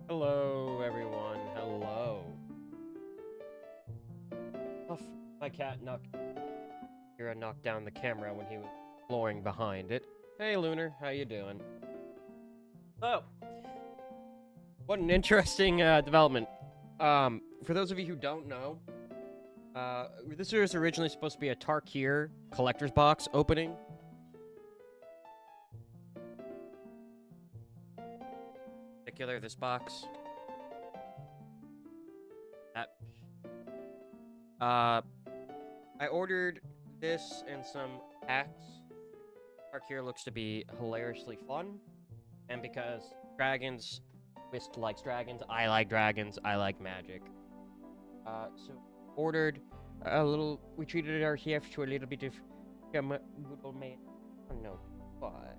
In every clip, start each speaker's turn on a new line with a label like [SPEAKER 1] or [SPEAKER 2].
[SPEAKER 1] Hello, everyone. Hello. Oh, my cat knocked down the camera when he was exploring behind it. Hey, Lunar. How you doing? Oh, what an interesting development. For those of you who don't know, this was originally supposed to be a Tarkir collector's box opening. Particular, this box. I ordered this and some hats. Tarkir looks to be hilariously fun, and because Twist likes dragons, I like dragons, I like magic. So ordered a little. We treated our chef to a little bit of good old man. Oh no, what?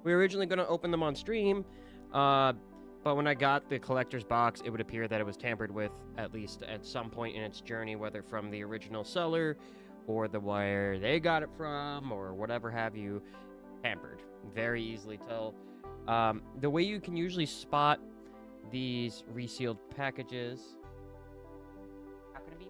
[SPEAKER 1] We were originally going to open them on stream, but when I got the collector's box, it would appear that it was tampered with, at least at some point in its journey, whether from the original seller or the where they got it from or whatever have you. Tampered. Very easily tell. The way you can usually spot these resealed packages. How can it be?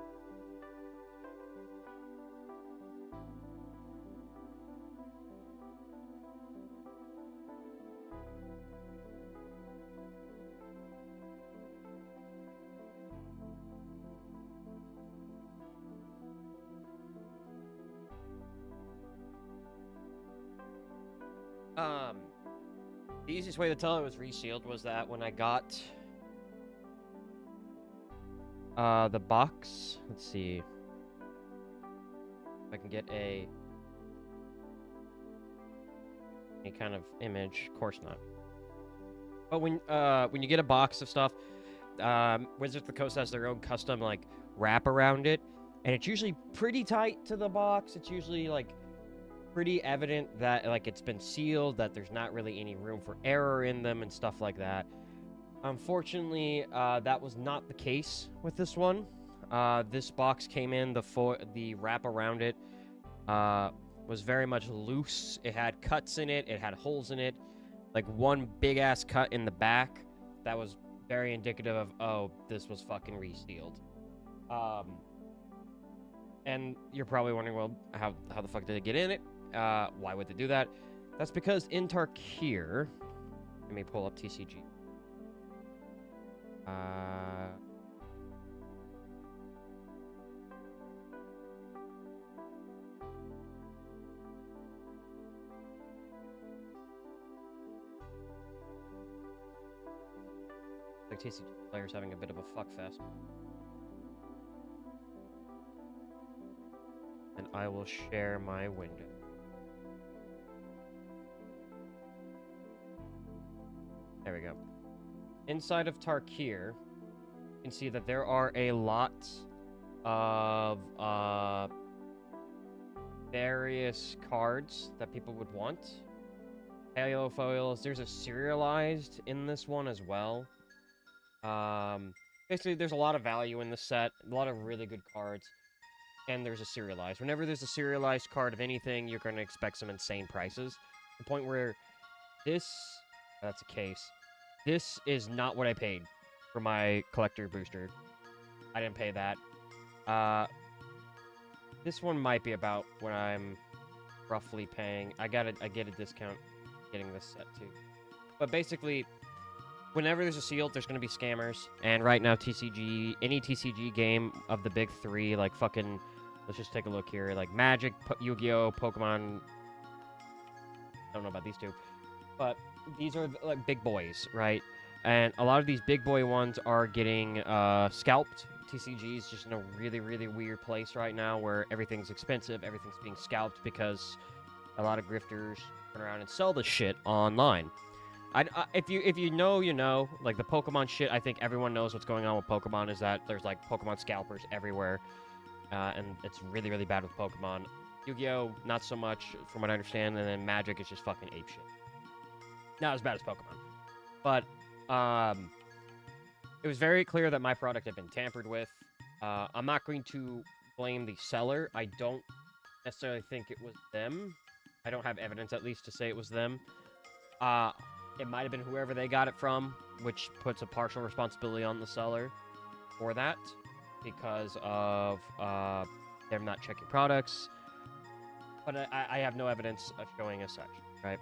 [SPEAKER 1] The easiest way to tell it was resealed was that when I got the box, let's see if I can get any kind of image. Of course not. But when you get a box of stuff, Wizards of the Coast has their own custom like wrap around it, and it's usually pretty tight to the box. It's usually like pretty evident that like it's been sealed, that there's not really any room for error in them and stuff like that. Unfortunately, that was not the case with this one. This box came in, the wrap around it was very much loose. It had cuts in it, it had holes in it, like one big ass cut in the back that was very indicative of, oh, this was fucking resealed. And you're probably wondering, well, how the fuck did it get in it? Why would they do that? That's because in Tarkir, let me pull up TCG. Like TCG players having a bit of a fuck fest. And I will share my window. There we go. Inside of Tarkir, you can see that there are a lot of various cards that people would want. Halo foils. There's a serialized in this one as well. Basically, there's a lot of value in the set. A lot of really good cards. And there's a serialized. Whenever there's a serialized card of anything, you're going to expect some insane prices. The point where this... That's a case. This is not what I paid for my collector booster. I didn't pay that. This one might be about what I'm roughly paying. I get a discount getting this set too. But basically, whenever there's a sealed, there's going to be scammers. And right now, TCG, any TCG game of the big three, like fucking, let's just take a look here. Like Magic, Yu-Gi-Oh, Pokemon. I don't know about these two. But these are like big boys, right? And a lot of these big boy ones are getting scalped. TCG is just in a really, really weird place right now where everything's expensive, everything's being scalped because a lot of grifters run around and sell this shit online. If you know, you know. Like the Pokemon shit, I think everyone knows what's going on with Pokemon is that there's like Pokemon scalpers everywhere. And it's really, really bad with Pokemon. Yu-Gi-Oh, not so much from what I understand, and then Magic is just fucking apeshit. Not as bad as Pokemon. But, it was very clear that my product had been tampered with. I'm not going to blame the seller. I don't necessarily think it was them. I don't have evidence, at least, to say it was them. It might have been whoever they got it from, which puts a partial responsibility on the seller for that because of them not checking products. But I have no evidence of showing as such, right?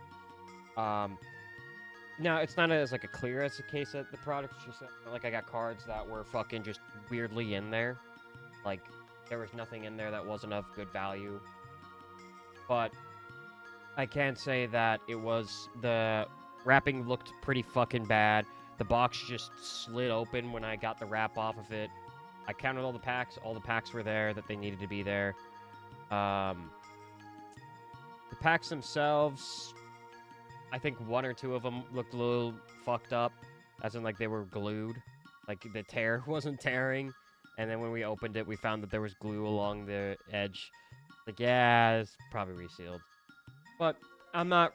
[SPEAKER 1] Now, it's not as, like, a clear as a case that the product's just, like, I got cards that were fucking just weirdly in there. Like, there was nothing in there that wasn't of good value. But I can say that it was, the wrapping looked pretty fucking bad. The box just slid open when I got the wrap off of it. I counted all the packs were there that they needed to be there. The packs themselves, I think one or two of them looked a little fucked up, as in, like, they were glued. Like, the tear wasn't tearing, and then when we opened it, we found that there was glue along the edge. Like, yeah, it's probably resealed. But I'm not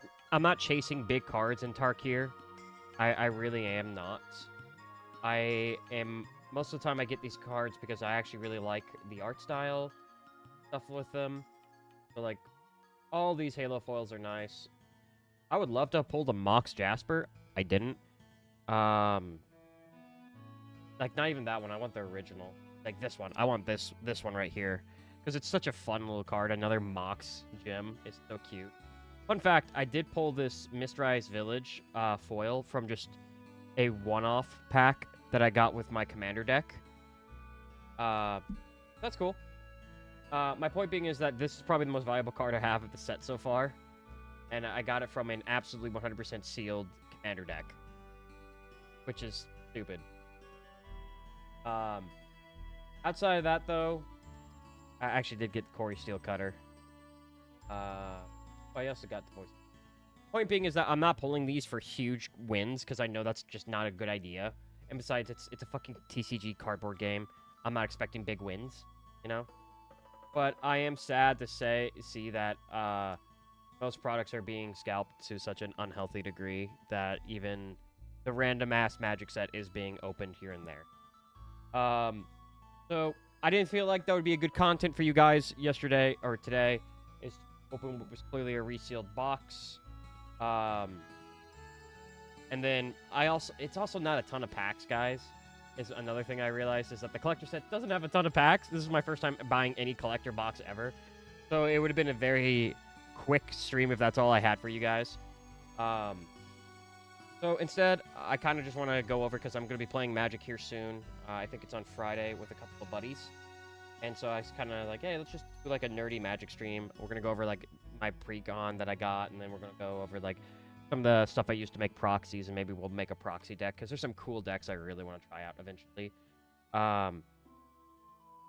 [SPEAKER 1] chasing big cards in Tarkir. I really am not. Most of the time I get these cards because I actually really like the art style stuff with them. So, like, all these Halo foils are nice. I would love to pull the Mox Jasper. I didn't. Like, not even that one. I want the original. Like, this one. I want this one right here. Because it's such a fun little card. Another Mox gem. It's so cute. Fun fact, I did pull this Mistrise Village foil from just a one-off pack that I got with my commander deck. That's cool. My point being is that this is probably the most valuable card I have of the set so far. And I got it from an absolutely 100% sealed commander deck. Which is stupid. Outside of that, though, I actually did get the Corey Steel Cutter. I also got the voice. Point being is that I'm not pulling these for huge wins, because I know that's just not a good idea. And besides, it's a fucking TCG cardboard game. I'm not expecting big wins, you know? But I am sad to see that most products are being scalped to such an unhealthy degree that even the random-ass Magic set is being opened here and there. So I didn't feel like that would be a good content for you guys yesterday or today. It's open what was clearly a resealed box. And then it's also not a ton of packs, guys. is another thing I realized is that the collector set doesn't have a ton of packs. This is my first time buying any collector box ever. So it would have been a very quick stream if that's all I had for you guys. So instead, I kind of just want to go over because I'm going to be playing Magic here soon. I think it's on Friday with a couple of buddies. And so I was kind of like, hey, let's just do like a nerdy Magic stream. We're going to go over like my pre-con that I got, and then we're going to go over like some of the stuff I used to make proxies, and maybe we'll make a proxy deck because there's some cool decks I really want to try out eventually.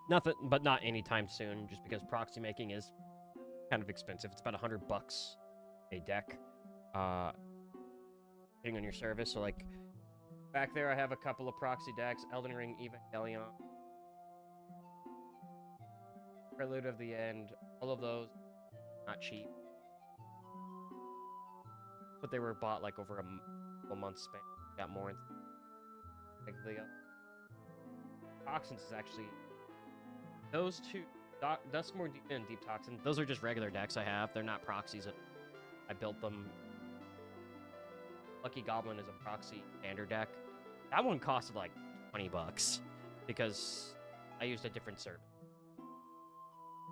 [SPEAKER 1] Nothing, but not anytime soon, just because proxy making is kind of expensive. It's about $100 a deck, hitting on your service. So like back there, I have a couple of proxy decks: Elden Ring, Evangelion, Prelude of the End. All of those not cheap, but they were bought like over a month span. Got more into the Toxins is actually those two. Duskmoor and Deep Toxin. Those are just regular decks I have. They're not proxies. I built them. Lucky Goblin is a proxy standard deck. That one costed like $20 because I used a different service.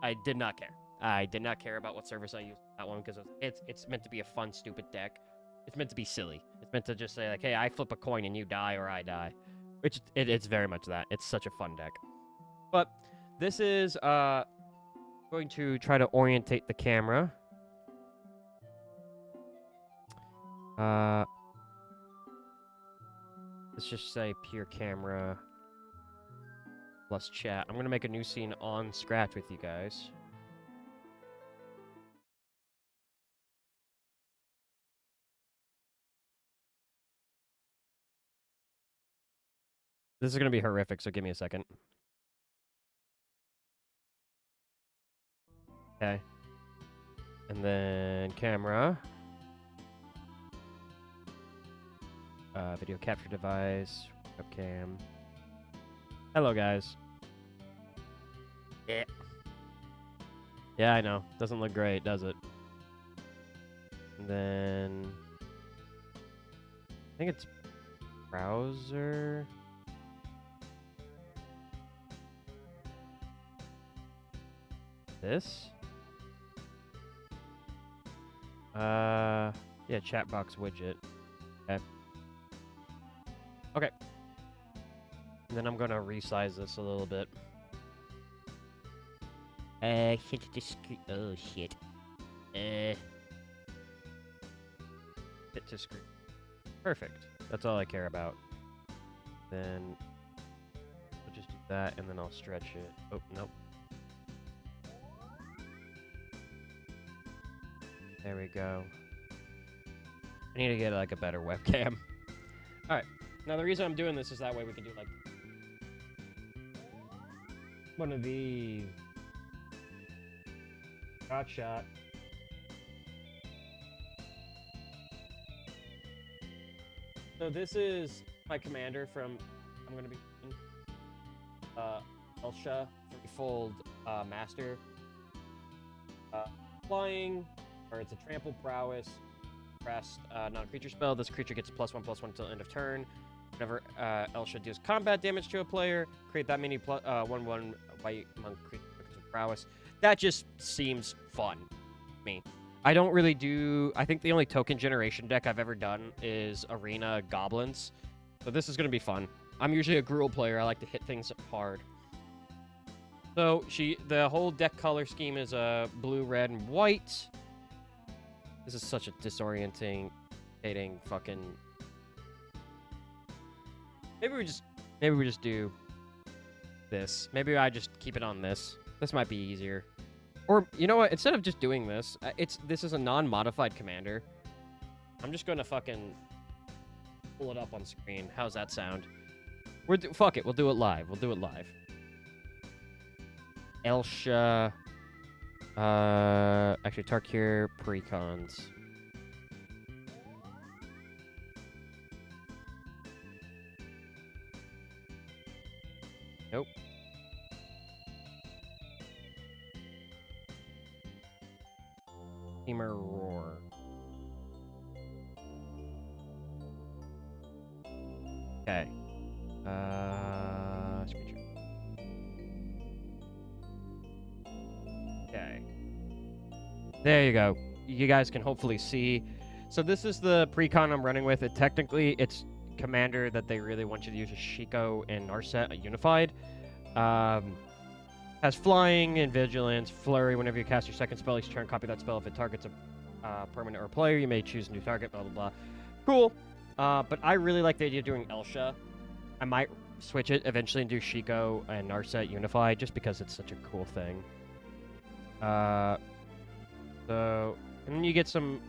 [SPEAKER 1] I did not care. I did not care about what service I used that one because it's meant to be a fun, stupid deck. It's meant to be silly. It's meant to just say like, hey, I flip a coin and you die or I die. Which it's very much that. It's such a fun deck. But this is going to try to orientate the camera. Let's just say pure camera plus chat. I'm going to make a new scene on Scratch with you guys. This is going to be horrific, so give me a second. Okay. And then camera. Video capture device. Webcam. Hello, guys. Yeah. Yeah, I know. Doesn't look great, does it? And then I think it's browser. This? Yeah, chat box widget. Okay. Okay. And then I'm gonna resize this a little bit. Hit the screen. Oh shit. Hit to screen. Perfect. That's all I care about. Then we'll just do that, and then I'll stretch it. Oh, nope. There we go. I need to get like a better webcam. Alright. Now the reason I'm doing this is that way we can do like one of these. Shot. So this is my commander from I'm gonna be Elsha threefold master. Flying, or it's a trample prowess. Pressed non-creature spell. This creature gets a +1/+1 until end of turn. Whenever Elsha deals combat damage to a player, create that many 1/1 white monk creature with prowess. That just seems fun to me. I don't really do... I think the only token generation deck I've ever done is Arena Goblins. So this is going to be fun. I'm usually a Gruul player. I like to hit things hard. So the whole deck color scheme is blue, red, and white. This is such a disorienting fucking... Maybe we just do this. Maybe I just keep it on this. This might be easier. Or, you know what? Instead of just doing this, this is a non-modified commander. I'm just going to fucking pull it up on screen. How's that sound? Fuck it. We'll do it live. We'll do it live. Elsha. Actually, Tarkir Precons. Nope. Steamer Roar. Okay. There you go. You guys can hopefully see. So this is the precon I'm running with. Technically, it's commander that they really want you to use is Shiko and Narset unified. Has flying and vigilance, flurry. Whenever you cast your second spell each turn, copy that spell. If it targets a permanent or player, you may choose a new target. Blah blah blah. Cool. But I really like the idea of doing Elsha. I might switch it eventually and do Shiko and Narset unified, just because it's such a cool thing. So, and then you get some...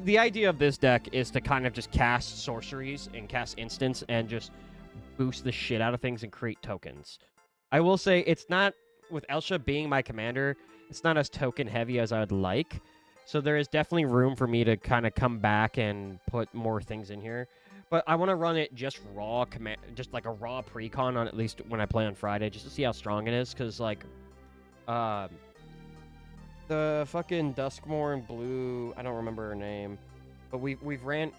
[SPEAKER 1] The idea of this deck is to kind of just cast sorceries and cast instants and just boost the shit out of things and create tokens. I will say it's not... With Elsha being my commander, it's not as token heavy as I would like. So there is definitely room for me to kind of come back and put more things in here. But I want to run it just raw, just like a raw precon on at least when I play on Friday, just to see how strong it is. Because, like, the fucking Duskmourn Blue, I don't remember her name, but we've ran,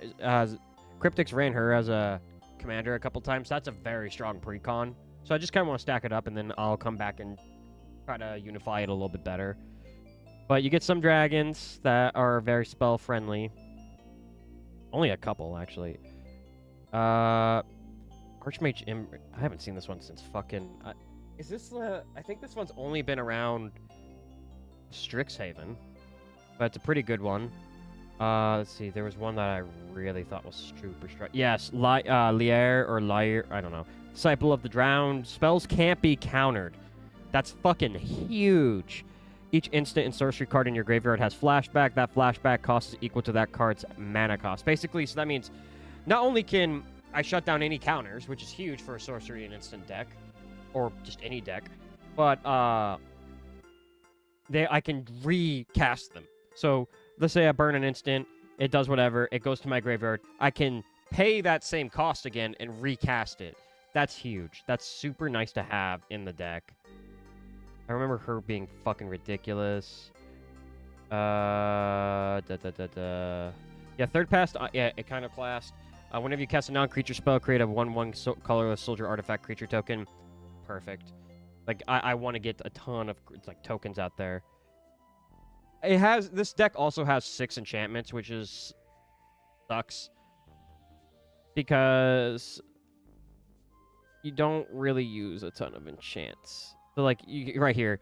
[SPEAKER 1] Cryptics ran her as a commander a couple times. That's a very strong precon. So I just kind of want to stack it up, and then I'll come back and try to unify it a little bit better. But you get some dragons that are very spell friendly. Only a couple, actually. Archmage I haven't seen this one since fucking... is this I think this one's only been around Strixhaven, but it's a pretty good one. Let's see, there was one that I really thought was super strong. Yes, Lier or Liar, I don't know. Disciple of the Drowned. Spells can't be countered. That's fucking huge. Each instant and sorcery card in your graveyard has flashback. That flashback cost is equal to that card's mana cost. Basically, so that means not only can I shut down any counters, which is huge for a sorcery and instant deck, or just any deck, but I can recast them. So let's say I burn an instant, it does whatever, it goes to my graveyard. I can pay that same cost again and recast it. That's huge. That's super nice to have in the deck. I remember her being fucking ridiculous. Yeah, third pass. Yeah, it kind of classed. Whenever you cast a non-creature spell, create a 1/1 colorless soldier artifact creature token. Perfect. Like, I want to get a ton of like tokens out there. This deck also has 6 enchantments, which sucks because you don't really use a ton of enchants. So, like, right here,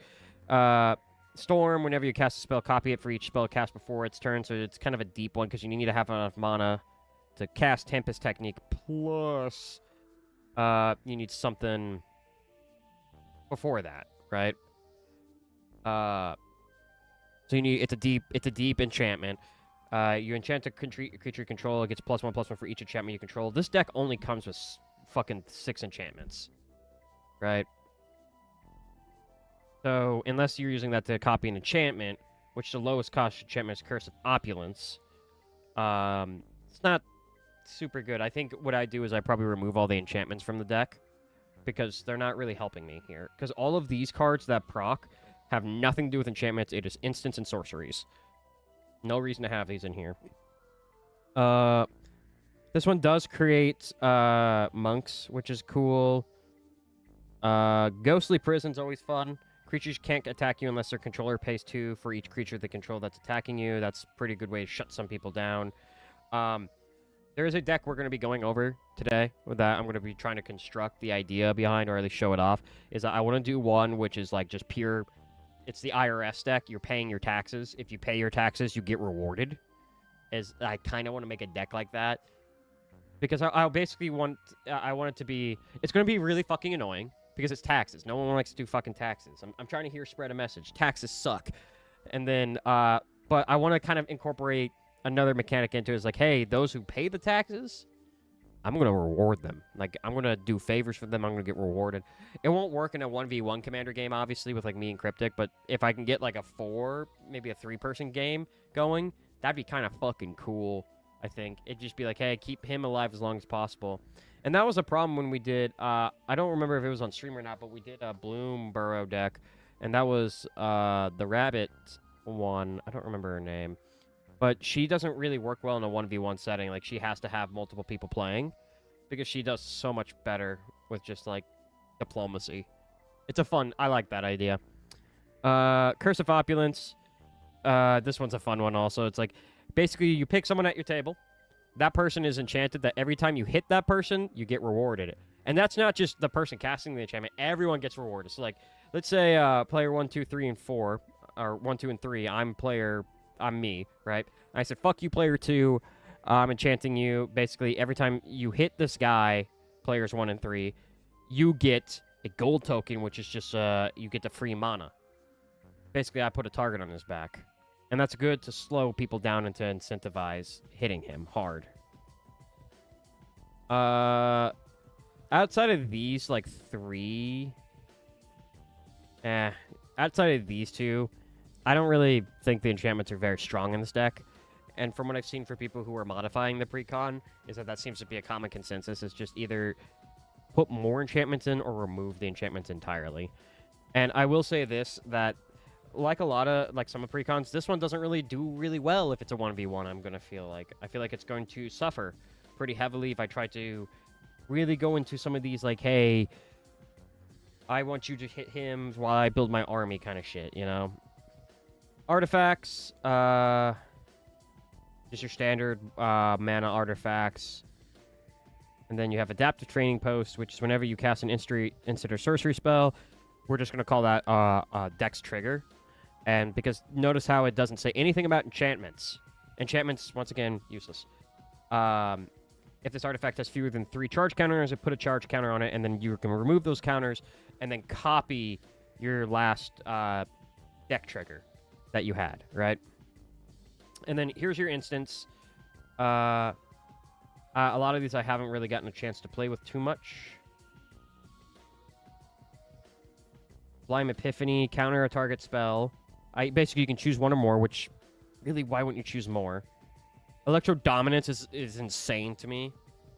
[SPEAKER 1] Storm, whenever you cast a spell, copy it for each spell cast before its turn, so it's kind of a deep one, because you need to have enough mana to cast Tempest Technique, plus you need something before that, right? So you need, it's a deep enchantment. You enchant a creature you control, it gets +1/+1 for each enchantment you control. This deck only comes with fucking 6 enchantments, right? So, unless you're using that to copy an enchantment, which the lowest cost enchantment is Curse of Opulence, it's not super good. I think what I do is I probably remove all the enchantments from the deck, because they're not really helping me here. Because all of these cards that proc have nothing to do with enchantments. It is instants and sorceries. No reason to have these in here. This one does create monks, which is cool. Ghostly Prison's always fun. Creatures can't attack you unless their controller pays 2 for each creature they control that's attacking you. That's a pretty good way to shut some people down. There is a deck we're going to be going over today with that. I'm going to be trying to construct the idea behind, or at least show it off. Is that I want to do one which is like just pure... It's the IRS deck. You're paying your taxes. If you pay your taxes, you get rewarded. I kind of want to make a deck like that. Because I basically want... I want it to be... It's going to be really fucking annoying. Because it's taxes. No one likes to do fucking taxes. I'm trying to spread a message. Taxes suck. And then, but I want to kind of incorporate another mechanic into it. It's like, hey, those who pay the taxes, I'm going to reward them. Like, I'm going to do favors for them. I'm going to get rewarded. It won't work in a 1v1 commander game, obviously, with, like, me and Cryptic. But if I can get, like, a 4, maybe a 3-person game going, that'd be kind of fucking cool, I think. It'd just be like, hey, keep him alive as long as possible. And that was a problem when we did, I don't remember if it was on stream or not, but we did a Bloomburrow deck, and that was the rabbit one. I don't remember her name. But she doesn't really work well in a 1v1 setting. Like, she has to have multiple people playing, because she does so much better with just, like, diplomacy. It's a fun, I like that idea. Curse of Opulence. this one's a fun one also. It's like, basically, you pick someone at your table. That person is enchanted that every time you hit that person, you get rewarded. And that's not just the person casting the enchantment. Everyone gets rewarded. So, like, let's say player 1, 2, 3, and 4, or 1, 2, and 3, I'm me, right? I said, fuck you, player 2. I'm enchanting you. Basically, every time you hit this guy, players 1 and 3, you get a gold token, which is just, you get the free mana. Basically, I put a target on his back. And that's good to slow people down and to incentivize hitting him hard. Outside of these, like, 3... outside of these 2, I don't really think the enchantments are very strong in this deck. And from what I've seen for people who are modifying the precon, is that seems to be a common consensus, is just either put more enchantments in or remove the enchantments entirely. And I will say this, that like a lot of, like some of precons, this one doesn't really do really well if it's a 1v1, I feel like it's going to suffer pretty heavily if I try to really go into some of these, like, hey, I want you to hit him while I build my army kind of shit, you know? Artifacts, just your standard mana artifacts. And then you have Adaptive Training Post, which is whenever you cast an instant or sorcery spell, we're just going to call that Dex Trigger. And because notice how it doesn't say anything about enchantments. Enchantments, once again, useless. If this artifact has fewer than 3 charge counters, it put a charge counter on it, and then you can remove those counters and then copy your last deck trigger that you had, right? And then here's your instance. A lot of these I haven't really gotten a chance to play with too much. Blime Epiphany, counter a target spell. Basically, you can choose one or more, which, really, why wouldn't you choose more? Electro Dominance is insane to me.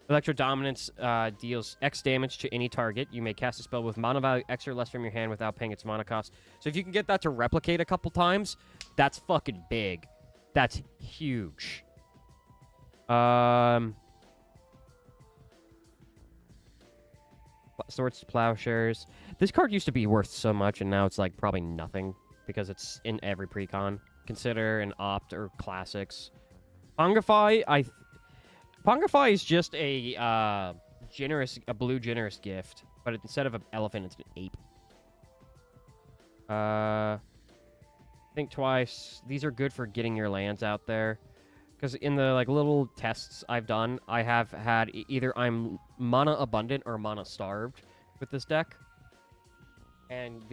[SPEAKER 1] Electro Dominance deals X damage to any target. You may cast a spell with mana value X or less from your hand without paying its mana cost. So if you can get that to replicate a couple times, that's fucking big. That's huge. Swords to Plowshares. This card used to be worth so much, and now it's like probably nothing because it's in every precon. Consider an opt or classics. Pongify, Pongify is just a blue generous gift, but instead of an elephant, it's an ape. Think twice. These are good for getting your lands out there. Because in the like little tests I've done, I have had either I'm mana abundant or mana starved with this deck. And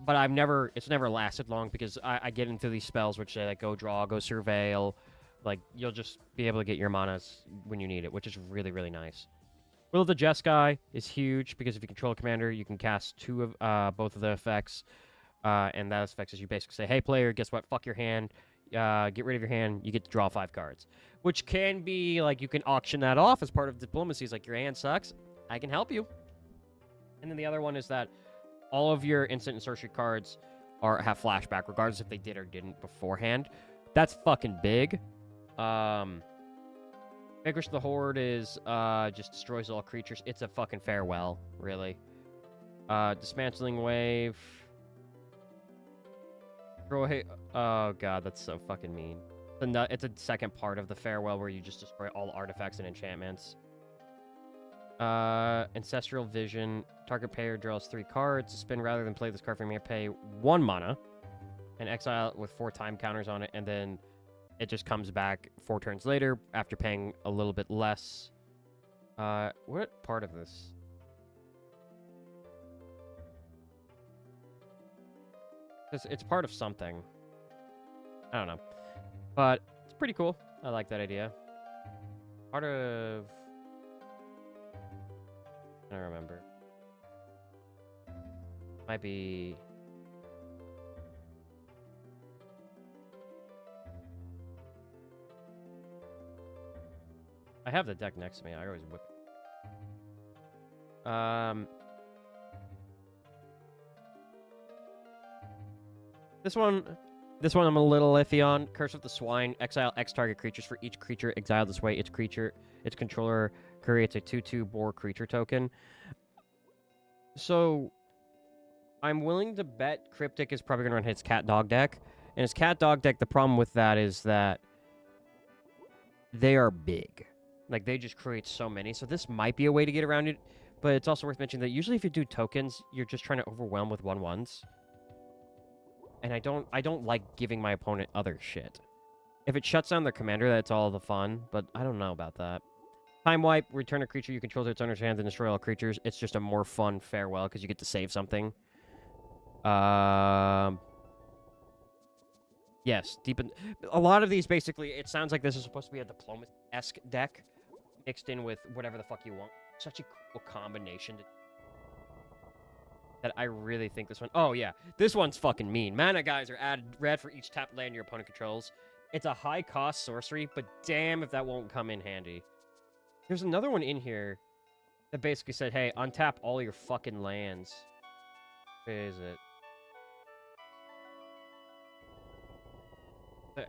[SPEAKER 1] but it's never lasted long because I get into these spells which say like go draw, go surveil. Like you'll just be able to get your manas when you need it, which is really, really nice. Will of the Jeskai is huge because if you control a commander, you can cast both of the effects. And that effect is you basically say, hey player, guess what? Fuck your hand. Get rid of your hand, you get to draw 5 cards. Which can be, like, you can auction that off as part of diplomacy. It's like, your hand sucks, I can help you. And then the other one is that all of your instant and sorcery cards have flashback, regardless if they did or didn't beforehand. That's fucking big. Vanquish the Horde is, just destroys all creatures. It's a fucking farewell, really. Dismantling Wave... Oh god, that's so fucking mean. It's a second part of the farewell where you just destroy all artifacts and enchantments. Ancestral Vision. Target player draws 3 cards. Spin rather than play this card from here. Pay 1 mana. And exile it with 4 time counters on it. And then it just comes back 4 turns later after paying a little bit less. What part of this? It's part of something. I don't know. But it's pretty cool. I like that idea. Part of... I don't remember. Might be... I have the deck next to me. I always whip it. This one I'm a little iffy on. Curse of the Swine. Exile X target creatures. For each creature exiled this way, its controller creates a 2/2 boar creature token. So, I'm willing to bet Cryptic is probably going to run his cat dog deck. And his cat dog deck, the problem with that is that they are big. Like, they just create so many. So this might be a way to get around it. But it's also worth mentioning that usually if you do tokens, you're just trying to overwhelm with 1/1s. And I don't like giving my opponent other shit. If it shuts down their commander, that's all the fun. But I don't know about that. Time wipe, return a creature you control to its owner's hands and destroy all creatures. It's just a more fun farewell because you get to save something. Yes, deepen. A lot of these, basically, it sounds like this is supposed to be a Diplomat-esque deck mixed in with whatever the fuck you want. Such a cool combination that I really think this one... Oh, yeah. This one's fucking mean. Mana guys are added red for each tapped land your opponent controls. It's a high-cost sorcery, but damn if that won't come in handy. There's another one in here that basically said, hey, untap all your fucking lands. Where is it?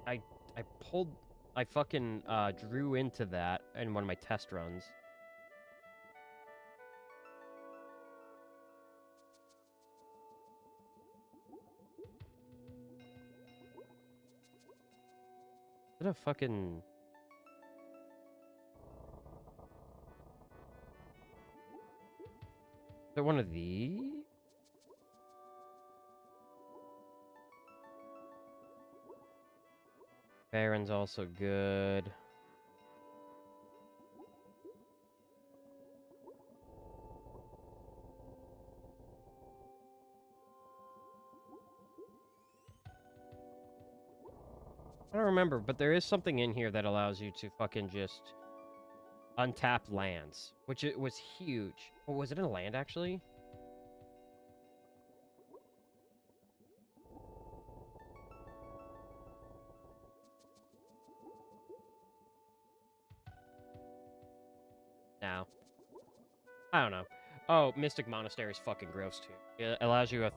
[SPEAKER 1] I fucking drew into that in one of my test runs. What a fucking... Is there one of these? Baron's also good. I don't remember, but there is something in here that allows you to fucking just untap lands, which it was huge. Or was it in a land, actually? No. I don't know. Oh, Mystic Monastery is fucking gross, too. It allows you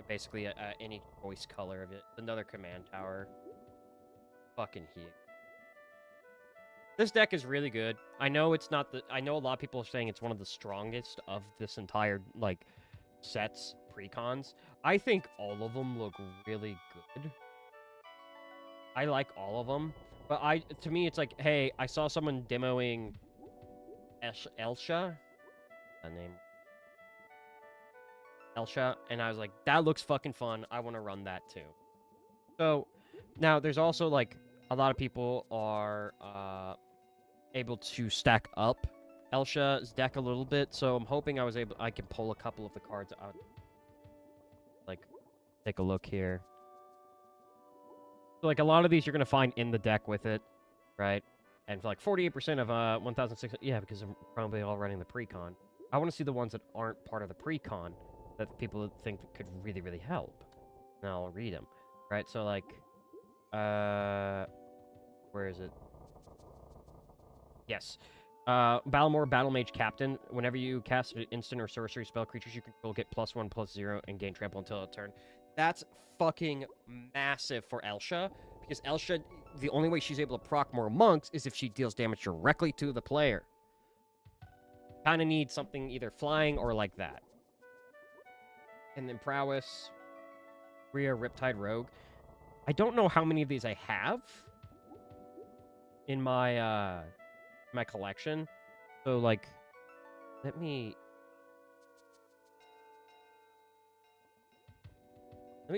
[SPEAKER 1] basically any choice color of it. Another command tower. Fucking huge. This deck is really good. I know it's not the... I know a lot of people are saying it's one of the strongest of this entire, like, sets, precons. I think all of them look really good. I like all of them. But to me, it's like, hey, I saw someone demoing Elsha. That name. Elsha. And I was like, that looks fucking fun. I want to run that too. So, now there's also, like, a lot of people are able to stack up Elsha's deck a little bit. So I'm hoping I can pull a couple of the cards out. Like, take a look here. So, like, a lot of these you're going to find in the deck with it, right? And for like 48% of 1,600... Yeah, because I'm probably all running the precon. I want to see the ones that aren't part of the precon that people think could really, really help. And I'll read them, right? So, like, where is it? Yes. Battlemore, Battle Mage Captain. Whenever you cast an instant or sorcery spell, creatures you control get +1/+0 and gain trample until a turn. That's fucking massive for Elsha, because Elsha, the only way she's able to proc more monks is if she deals damage directly to the player. Kind of need something either flying or like that. And then Prowess, Rhea, Riptide Rogue. I don't know how many of these I have in my my collection. So, like, let me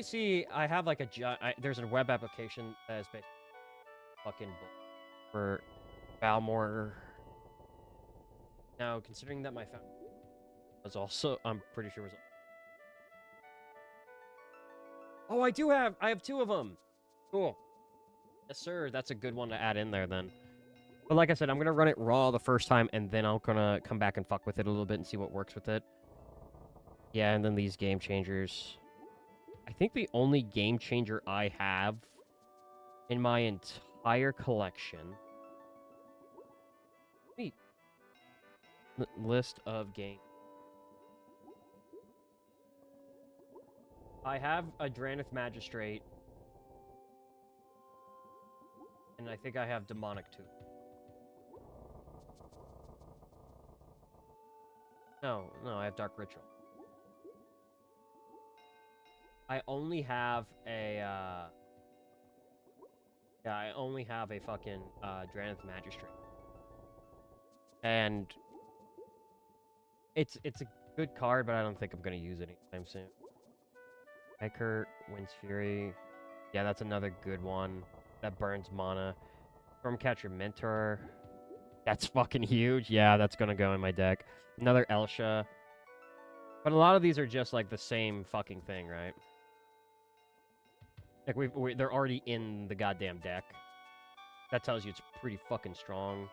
[SPEAKER 1] see. I have like there's a web application that is basically fucking for Balmore. Now, considering that my phone was also, I'm pretty sure was. Oh, I have two of them. Cool. Yes, sir. That's a good one to add in there then. But like I said, I'm going to run it raw the first time, and then I'm going to come back and fuck with it a little bit and see what works with it. Yeah, and then these game changers. I think the only game changer I have in my entire collection... Wait. List of games. I have a Dranith Magistrate. And I think I have Demonic too. No, I have Dark Ritual. I only have a Yeah, I only have a fucking Dranith Magistrate. And it's a good card, but I don't think I'm gonna use it anytime soon. Eckert, Wind's Fury. Yeah, that's another good one. That burns mana. Stormcatcher Mentor. That's fucking huge. Yeah, that's gonna go in my deck. Another Elsha. But a lot of these are just like the same fucking thing, right? Like they're already in the goddamn deck. That tells you it's pretty fucking strong.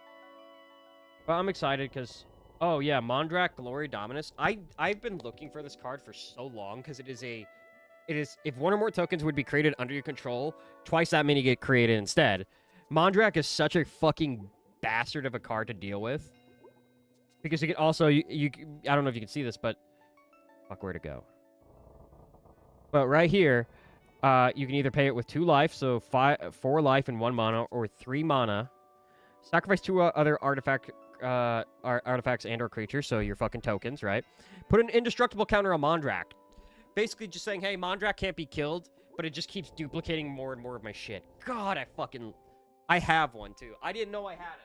[SPEAKER 1] But I'm excited because, oh yeah, Mondrak Glory Dominus. I've been looking for this card for so long because it is if one or more tokens would be created under your control, twice that many get created instead. Mondrak is such a fucking bastard of a card to deal with because you can also you I don't know if you can see this, but fuck, where to go? But right here, you can either pay it with 2 life, so 4 life and 1 mana, or 3 mana. Sacrifice 2 other artifacts and/or creatures, so your fucking tokens, right? Put an indestructible counter on Mondrak. Basically, just saying, hey, Mondrak can't be killed, but it just keeps duplicating more and more of my shit. God, I have one too. I didn't know I had him.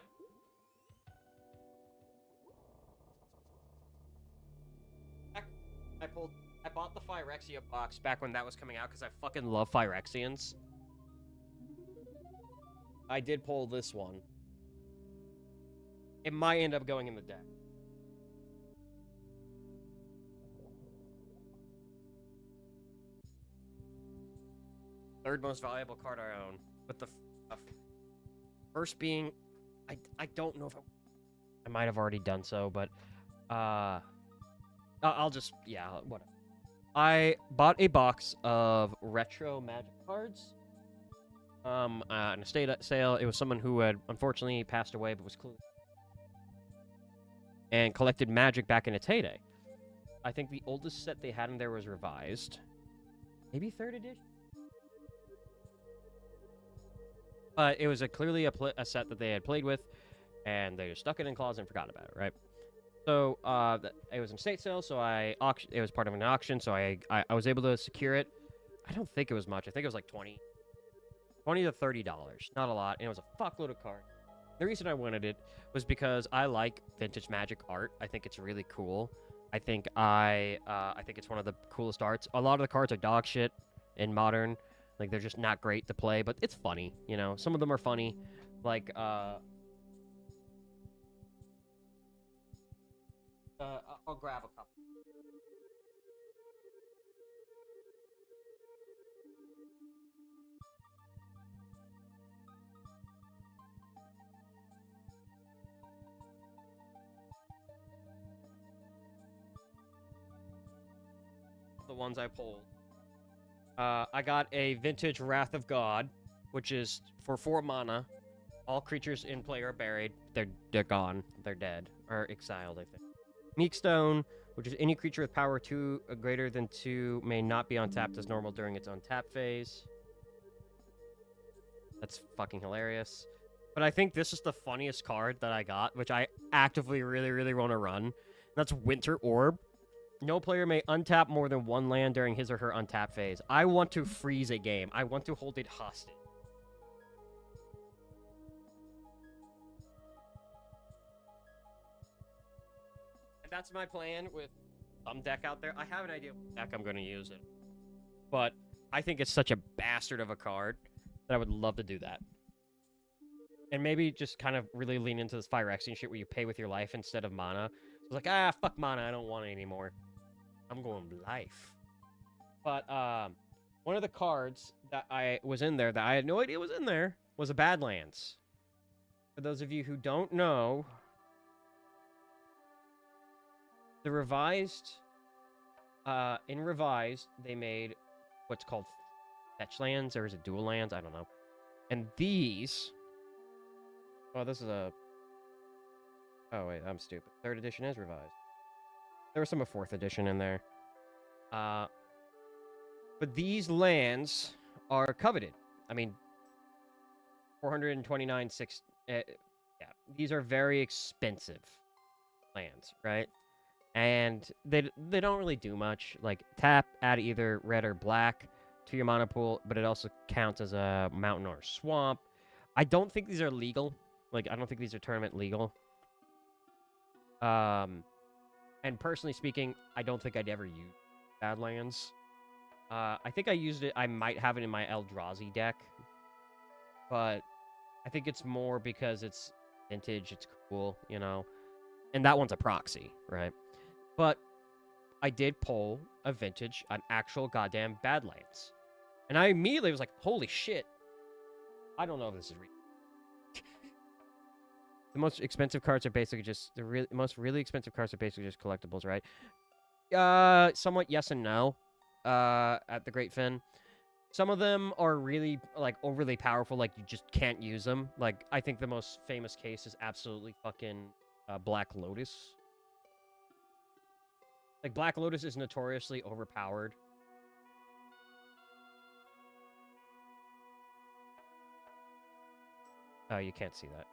[SPEAKER 1] I bought the Phyrexia box back when that was coming out because I fucking love Phyrexians. I did pull this one. It might end up going in the deck. Third most valuable card I own. With the first being, I don't know if I might have already done so, but I'll just, yeah, whatever. I bought a box of retro Magic cards. On a estate sale. It was someone who had unfortunately passed away, but was cool and collected Magic back in its heyday. I think the oldest set they had in there was revised, maybe 3rd edition. But it was clearly a set that they had played with, and they just stuck it in closet and forgot about it, right? So it was an estate sale, so it was part of an auction, so I was able to secure it. I don't think it was much. I think it was like $20 to $30, not a lot, and it was a fuckload of cards. The reason I wanted it was because I like vintage Magic art. I think it's really cool. I think it's one of the coolest arts. A lot of the cards are dog shit in Modern. Like, they're just not great to play, but it's funny, you know? Some of them are funny. Like, I'll grab a couple. The ones I pulled. I got a vintage Wrath of God, which is for 4 mana. All creatures in play are buried. They're gone. They're dead. Or exiled, I think. Meekstone, which is any creature with power 2 greater than 2 may not be untapped as normal during its untap phase. That's fucking hilarious. But I think this is the funniest card that I got, which I actively really, really want to run. That's Winter Orb. No player may untap more than 1 land during his or her untap phase. I want to freeze a game. I want to hold it hostage. And that's my plan with some deck out there. I have an idea what deck I'm going to use it. But I think it's such a bastard of a card that I would love to do that. And maybe just kind of really lean into this Phyrexian shit where you pay with your life instead of mana. So it's like, fuck mana, I don't want it anymore. I'm going life. But one of the cards that I was in there that I had no idea was in there was a Badlands. For those of you who don't know, the revised, in revised, they made what's called fetch lands, or is it dual lands? I don't know. And these, oh, this is a, oh wait, I'm stupid. 3rd edition is revised. There was some of 4th edition in there. But these lands are coveted. I mean, 429, yeah, these are very expensive lands, right? And they don't really do much. Like, tap, add either red or black to your mana pool, but it also counts as a mountain or swamp. I don't think these are legal. Like, I don't think these are tournament legal. And personally speaking, I don't think I'd ever use Badlands. I think I used it. I might have it in my Eldrazi deck, but I think it's more because it's vintage. It's cool, you know. And that one's a proxy, right? But I did pull a vintage, an actual goddamn Badlands, and I immediately was like, "Holy shit!" I don't know if this is real. The most expensive cards are basically just the most really expensive cards are basically just collectibles, right? Somewhat yes and no. At the Great Finn, some of them are really like overly powerful, like you just can't use them. Like I think the most famous case is absolutely fucking Black Lotus. Like Black Lotus is notoriously overpowered. Oh, you can't see that.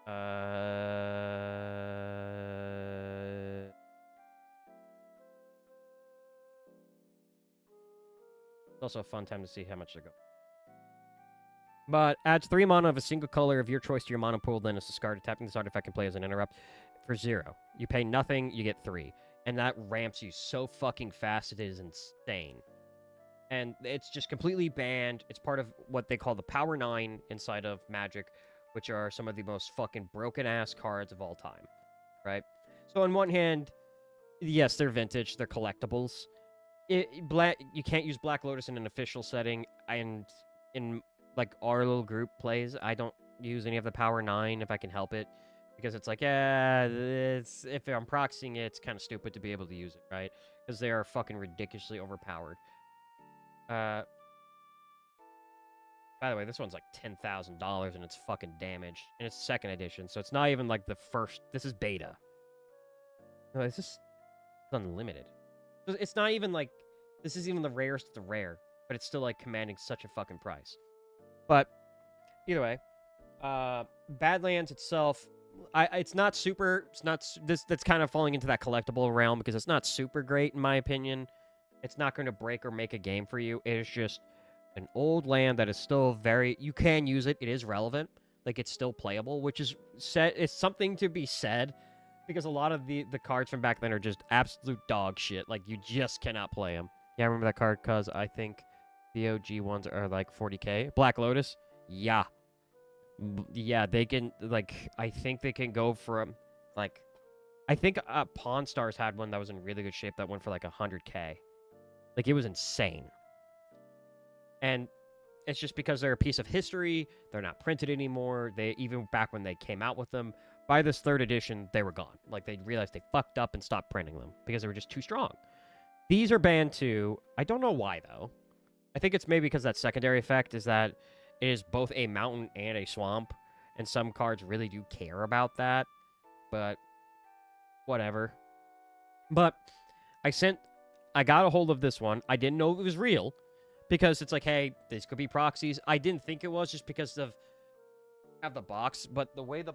[SPEAKER 1] It's also a fun time to see how much they go. But adds 3 mana of a single color of your choice to your mana pool, then it's discarded. Tapping this artifact can play as an interrupt for 0. You pay nothing, you get 3. And that ramps you so fucking fast, it is insane. And it's just completely banned. It's part of what they call the Power 9 inside of Magic, which are some of the most fucking broken-ass cards of all time, right? So on one hand, yes, they're vintage, they're collectibles. You can't use Black Lotus in an official setting, and in like our little group plays, I don't use any of the Power 9 if I can help it, because it's like, yeah, if I'm proxying it, it's kind of stupid to be able to use it, right? Because they are fucking ridiculously overpowered. By the way, this one's like $10,000 and it's fucking damaged, and it's 2nd edition, so it's not even like the first. This is beta. No, it's just unlimited. It's not even like this is even the rarest of the rare, but it's still like commanding such a fucking price. But either way, Badlands itself, it's not super. It's not this. That's kind of falling into that collectible realm because it's not super great in my opinion. It's not going to break or make a game for you. It is just an old land that is still very. You can use it. It is relevant. Like it's still playable, which is it's something to be said, because a lot of the cards from back then are just absolute dog shit. Like you just cannot play them. Yeah, I remember that card because I think the OG ones are like 40k. Black Lotus, yeah, yeah, they can like. I think they can go from like. I think Pawn Stars had one that was in really good shape that went for like 100k. Like it was insane. And it's just because they're a piece of history. They're not printed anymore. They even back when they came out with them, by this 3rd edition, they were gone. Like they realized they fucked up and stopped printing them because they were just too strong. These are banned too. I don't know why though. I think it's maybe because that secondary effect is that it is both a mountain and a swamp, and some cards really do care about that. But whatever. But I got a hold of this one. I didn't know it was real, because it's like, hey, this could be proxies. I didn't think it was just because of the box, but the way the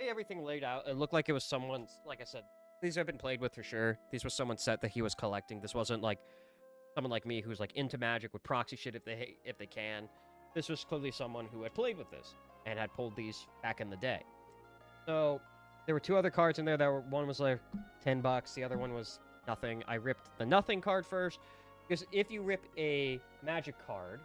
[SPEAKER 1] everything laid out, it looked like it was someone's. Like I said, these have been played with for sure. These was someone's set that he was collecting. This wasn't like someone like me who's like into Magic with proxy shit if they can. This was clearly someone who had played with this and had pulled these back in the day. So there were 2 other cards in there that were, one was like $10, the other one was nothing. I ripped the nothing card first, because if you rip a Magic card,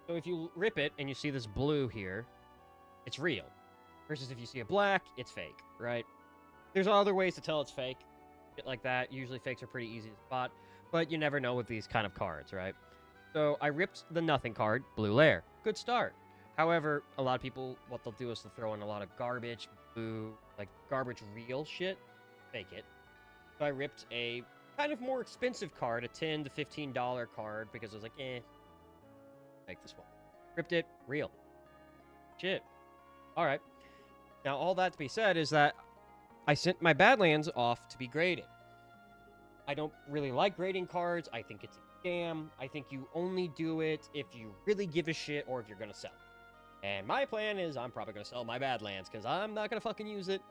[SPEAKER 1] so if you rip it and you see this blue here, it's real. Versus if you see a black, it's fake, right? There's other ways to tell it's fake. Shit like that. Usually fakes are pretty easy to spot, but you never know with these kind of cards, right? So I ripped the nothing card, blue lair. Good start. However, a lot of people, what they'll do is they'll throw in a lot of garbage, blue, like garbage real shit, fake it. So I ripped a kind of more expensive card, a $10 to $15 card, because I was like, fake this one. Ripped it, real. Shit. All right. Now, all that to be said is that I sent my Badlands off to be graded. I don't really like grading cards. I think it's a scam. I think you only do it if you really give a shit or if you're going to sell. And my plan is I'm probably going to sell my Badlands because I'm not going to fucking use it.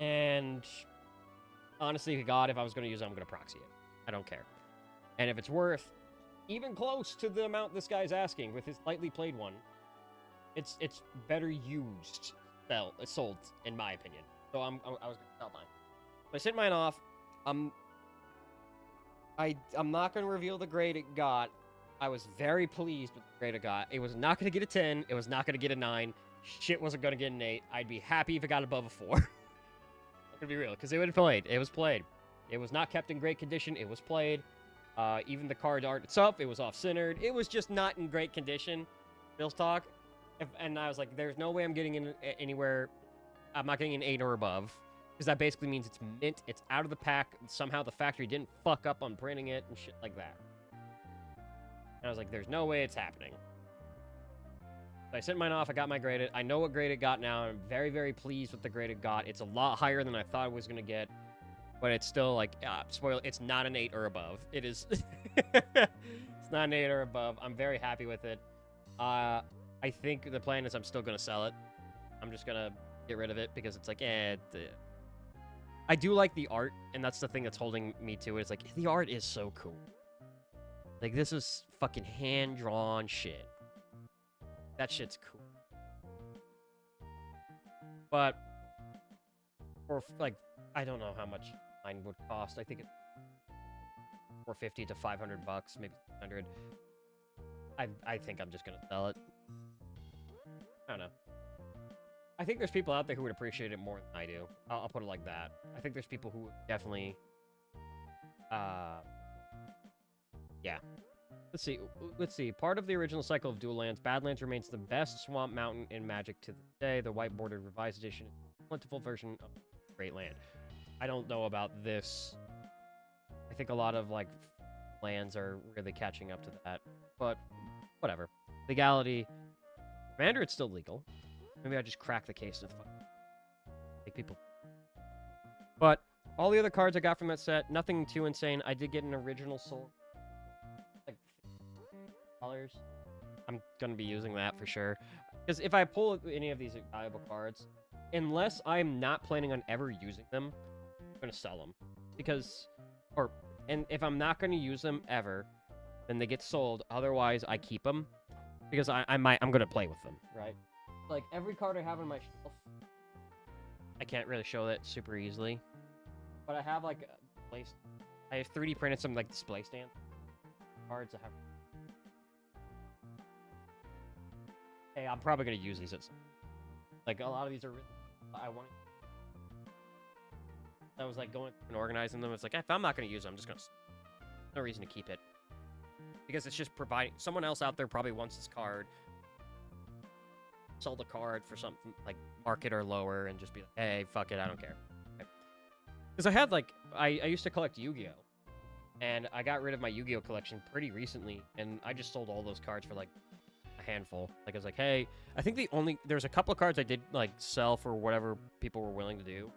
[SPEAKER 1] And honestly, to God, if I was going to use it, I'm going to proxy it. I don't care. And if it's worth even close to the amount this guy's asking with his lightly played one, it's better used, sold, in my opinion. So I was going to sell mine. So I sent mine off. I'm not going to reveal the grade it got. I was very pleased with the grade it got. It was not going to get a 10. It was not going to get a 9. Shit wasn't going to get an 8. I'd be happy if it got above a 4. I'm going to be real, because it would have played. It was played. It was not kept in great condition. It was played. Even the card art itself, it was off-centered. It was just not in great condition. Bill's talk. And I was like, there's no way I'm getting in anywhere. I'm not getting an 8 or above. Because that basically means it's mint, it's out of the pack, and somehow the factory didn't fuck up on printing it and shit like that. And I was like, there's no way it's happening. So I sent mine off, I got my graded. I know what grade it got now, and I'm very, very pleased with the grade it got. It's a lot higher than I thought it was going to get. But it's still like, spoiler, it's not an 8 or above. It is... It's not an 8 or above. I'm very happy with it. I think the plan is I'm still going to sell it. I'm just going to get rid of it because it's like, I do like the art, and that's the thing that's holding me to it. It's like, the art is so cool. Like, this is fucking hand-drawn shit. That shit's cool. But, for, like, I don't know how much mine would cost. I think it's $450 to $500, maybe $600. I think I'm just gonna sell it. I don't know. I think there's people out there who would appreciate it more than I do. I'll put it like that. I think there's people who definitely... yeah. Let's see. Part of the original cycle of Dual Lands, Badlands remains the best swamp mountain in Magic to this day. The white-bordered revised edition is a plentiful version of Great Land. I don't know about this. I think a lot of, like, lands are really catching up to that. But, whatever. Legality. Commander, it's still legal. Maybe I just crack the case to make people. But all the other cards I got from that set, nothing too insane. I did get an original soul, like $50. I'm gonna be using that for sure. Because if I pull any of these valuable cards, unless I'm not planning on ever using them, I'm gonna sell them. Because, and if I'm not gonna use them ever, then they get sold. Otherwise, I keep them because I'm gonna play with them, right? Like, every card I have on my shelf, I can't really show that super easily. But I have, like, I have 3D printed some, like, display stand cards I have. Hey, I'm probably going to use these. Like, a lot of these are really... I was, like, going and organizing them. It's like, if I'm not going to use them, I'm just going to... No reason to keep it. Because it's just providing... Someone else out there probably wants this card. Sell the card for something like market or lower and just be like, hey, fuck it, I don't care. Because I had like, I used to collect Yu-Gi-Oh! And I got rid of my Yu-Gi-Oh! Collection pretty recently, and I just sold all those cards for like a handful. Like, I was like, hey, I think there's a couple of cards I did like sell for whatever people were willing to do.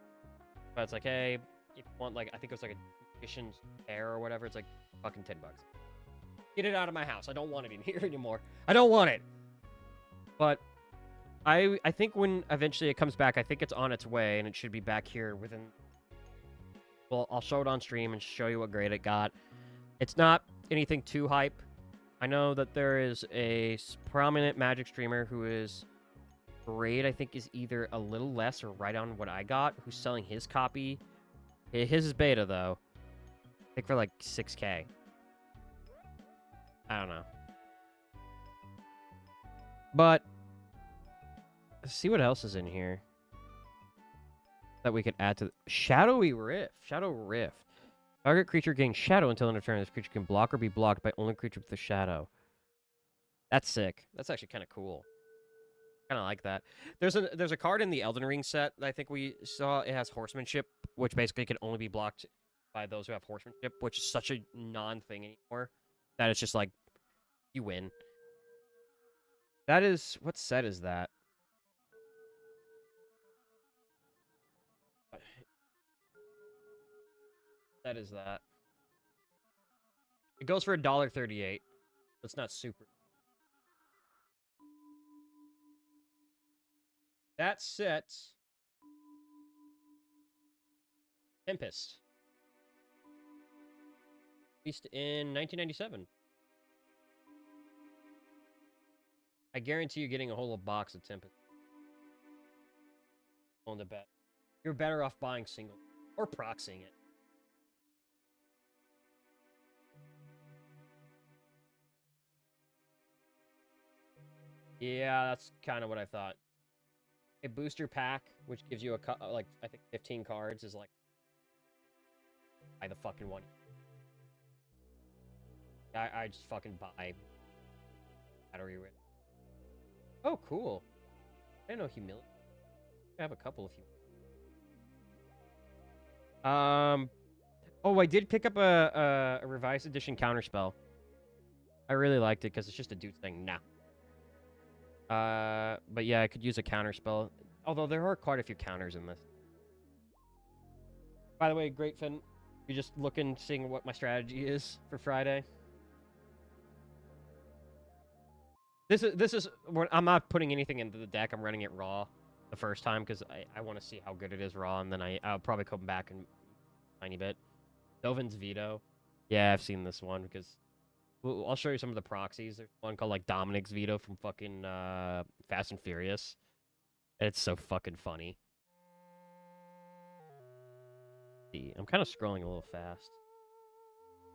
[SPEAKER 1] But it's like, hey, if you want, like, I think it was like a Magician's Pair or whatever, it's like fucking $10. Get it out of my house. I don't want it in here anymore. I don't want it. But I think when eventually it comes back, I think it's on its way, and it should be back here within... Well, I'll show it on stream and show you what grade it got. It's not anything too hype. I know that there is a prominent Magic streamer who is grade, I think, is either a little less or right on what I got, who's selling his copy. His is beta, though. I think for like 6K. I don't know. But... let's see what else is in here that we could add to Shadowy Rift. Shadow Rift. Target creature gains shadow until end of turn. This creature can block or be blocked by only creature with a shadow. That's sick. That's actually kind of cool. Kind of like that. There's a card in the Elden Ring set that I think we saw. It has horsemanship, which basically can only be blocked by those who have horsemanship, which is such a non-thing anymore. That it's just like, you win. That is... what set is that? set is that? It goes for $1.38. It's not super. That set. Tempest. Released in 1997. I guarantee you getting a whole box of Tempest. On the bet. You're better off buying single or proxying it. Yeah, that's kind of what I thought. A booster pack, which gives you like I think 15 cards, is like buy the fucking one. I just fucking buy battery rip. Oh, cool. I didn't know humility. I have a couple of humility. Oh, I did pick up a revised edition counterspell. I really liked it because it's just a dude thing. Nah. But yeah, I could use a counterspell. Although there are quite a few counters in this. By the way, Great Finn, you're just looking, seeing what my strategy is for Friday. This is. I'm not putting anything into the deck. I'm running it raw the first time because I want to see how good it is raw, and then I'll probably come back in a tiny bit. Dovin's Veto. Yeah, I've seen this one because I'll show you some of the proxies. There's one called like Dominic's Veto from fucking Fast and Furious. It's so fucking funny. I'm kind of scrolling a little fast.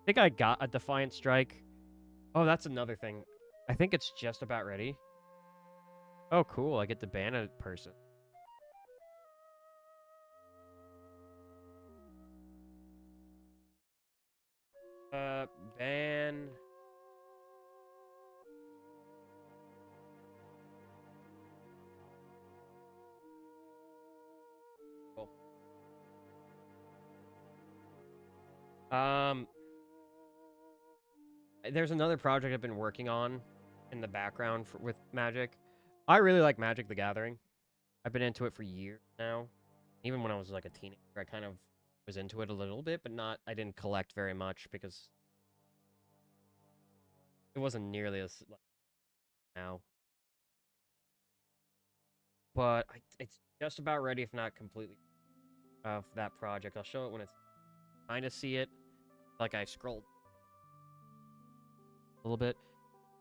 [SPEAKER 1] I think I got a Defiant Strike. Oh, that's another thing. I think it's just about ready. Oh, cool. I get to ban a person. Ban... Cool. There's another project I've been working on in the background with Magic. I really like Magic the Gathering. I've been into it for years now. Even when I was like a teenager, I kind of was into it a little bit, but I didn't collect very much because it wasn't nearly as like now. But it's just about ready, if not completely, of that project. I'll show it when it's trying to see it. Like I scrolled a little bit.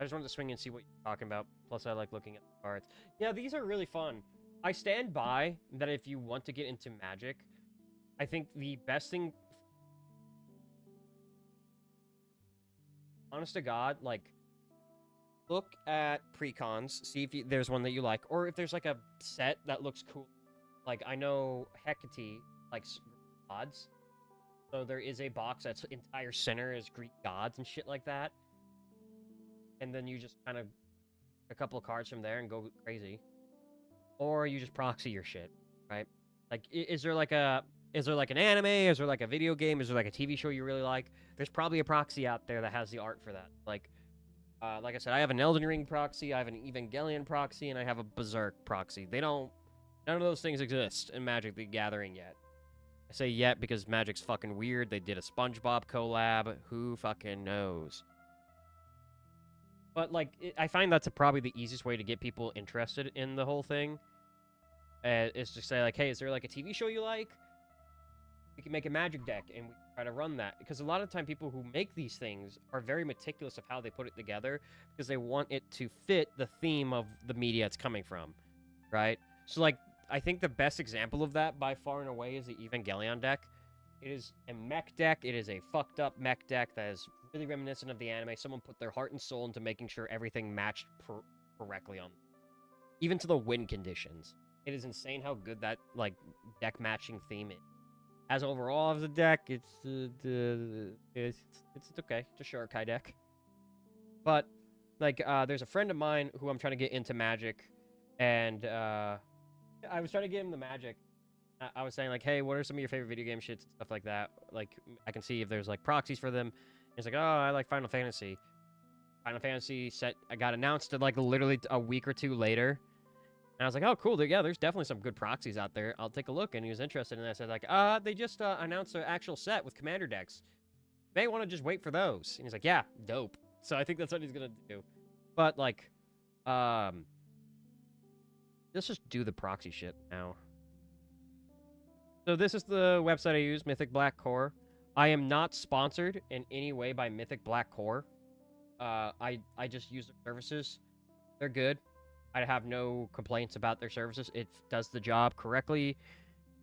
[SPEAKER 1] I just wanted to swing and see what you're talking about. Plus, I like looking at the cards. Yeah, these are really fun. I stand by that if you want to get into Magic, I think the best thing... Honest to God, like, look at precons, see if there's one that you like, or if there's like a set that looks cool. Like, I know Hecate likes gods, so there is a box that's entire center is Greek gods and shit like that. And then you just kind of a couple of cards from there and go crazy. Or you just proxy your shit, right? Like, is there like an anime? Is there like a video game? Is there like a TV show you really like? There's probably a proxy out there that has the art for that. Like I said, I have an Elden Ring proxy, I have an Evangelion proxy, and I have a Berserk proxy. None of those things exist in Magic the Gathering yet. I say yet because Magic's fucking weird. They did a SpongeBob collab. Who fucking knows? But, like, I find that's probably the easiest way to get people interested in the whole thing. Is to say, like, hey, is there, like, a TV show you like? We can make a Magic deck, and we try to run that. Because a lot of the time, people who make these things are very meticulous of how they put it together, because they want it to fit the theme of the media it's coming from, right? So, like, I think the best example of that, by far and away, is the Evangelion deck. It is a mech deck. It is a fucked up mech deck that is really reminiscent of the anime. Someone put their heart and soul into making sure everything matched correctly on, even to the win conditions. It is insane how good that like deck matching theme is. As overall of the deck, it's okay. It's a Shirokai deck. But like, there's a friend of mine who I'm trying to get into Magic, and I was trying to get him the Magic. I was saying, like, hey, what are some of your favorite video game shits and stuff like that? Like, I can see if there's, like, proxies for them. He's like, oh, I like Final Fantasy. Final Fantasy set got announced, like, literally a week or two later. And I was like, oh, cool. Yeah, there's definitely some good proxies out there. I'll take a look. And he was interested. And I said, like, they just announced an actual set with commander decks. May want to just wait for those. And he's like, yeah, dope. So I think that's what he's going to do. But, like, let's just do the proxy shit now. So this is the website I use, Mythic Black Core. I am not sponsored in any way by Mythic Black Core. I just use their services. They're good. I have no complaints about their services. It does the job correctly.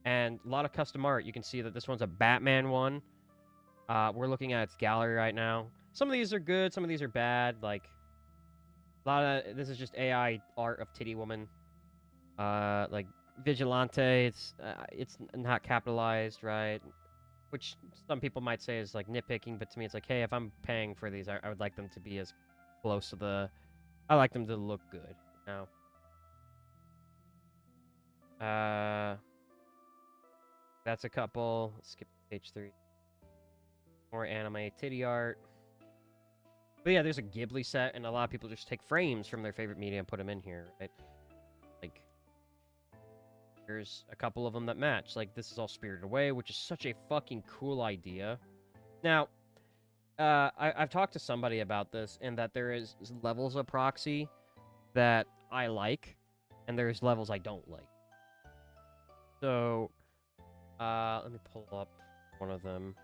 [SPEAKER 1] And a lot of custom art. You can see that this one's a Batman one. We're looking at its gallery right now. Some of these are good. Some of these are bad. Like, a lot of... This is just AI art of Titty Woman. Like, Vigilante, it's not capitalized, right? Which some people might say is, like, nitpicking, but to me it's like, hey, if I'm paying for these, I would like them to be as close to the... I like them to look good, you know? That's a couple. Let's skip to page 3. More anime titty art. But yeah, there's a Ghibli set, and a lot of people just take frames from their favorite media and put them in here, right? Like, there's a couple of them that match. Like, this is all Spirited Away, which is such a fucking cool idea. Now, I've talked to somebody about this, and that there is levels of proxy that I like, and there's levels I don't like. So, let me pull up one of them.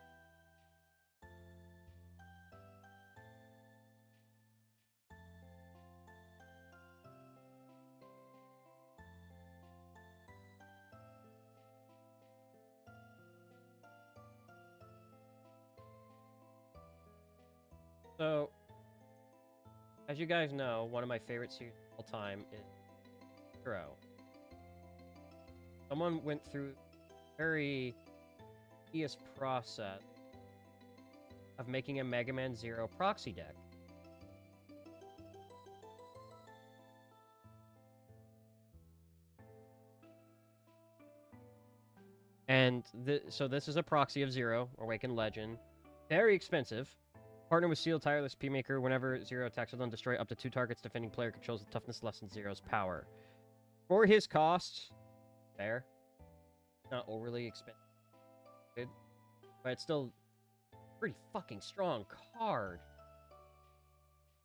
[SPEAKER 1] So, as you guys know, one of my favorite series of all time is Hero. Someone went through a very tedious process of making a Mega Man Zero proxy deck. And so this is a proxy of Zero, Awakened Legend. Very expensive. Partner with Steel Tireless P-Maker. Whenever Zero attacks will destroy up to 2 targets. Defending player controls the toughness less than Zero's power. For his cost, fair. Not overly expensive. Good. But it's still a pretty fucking strong card.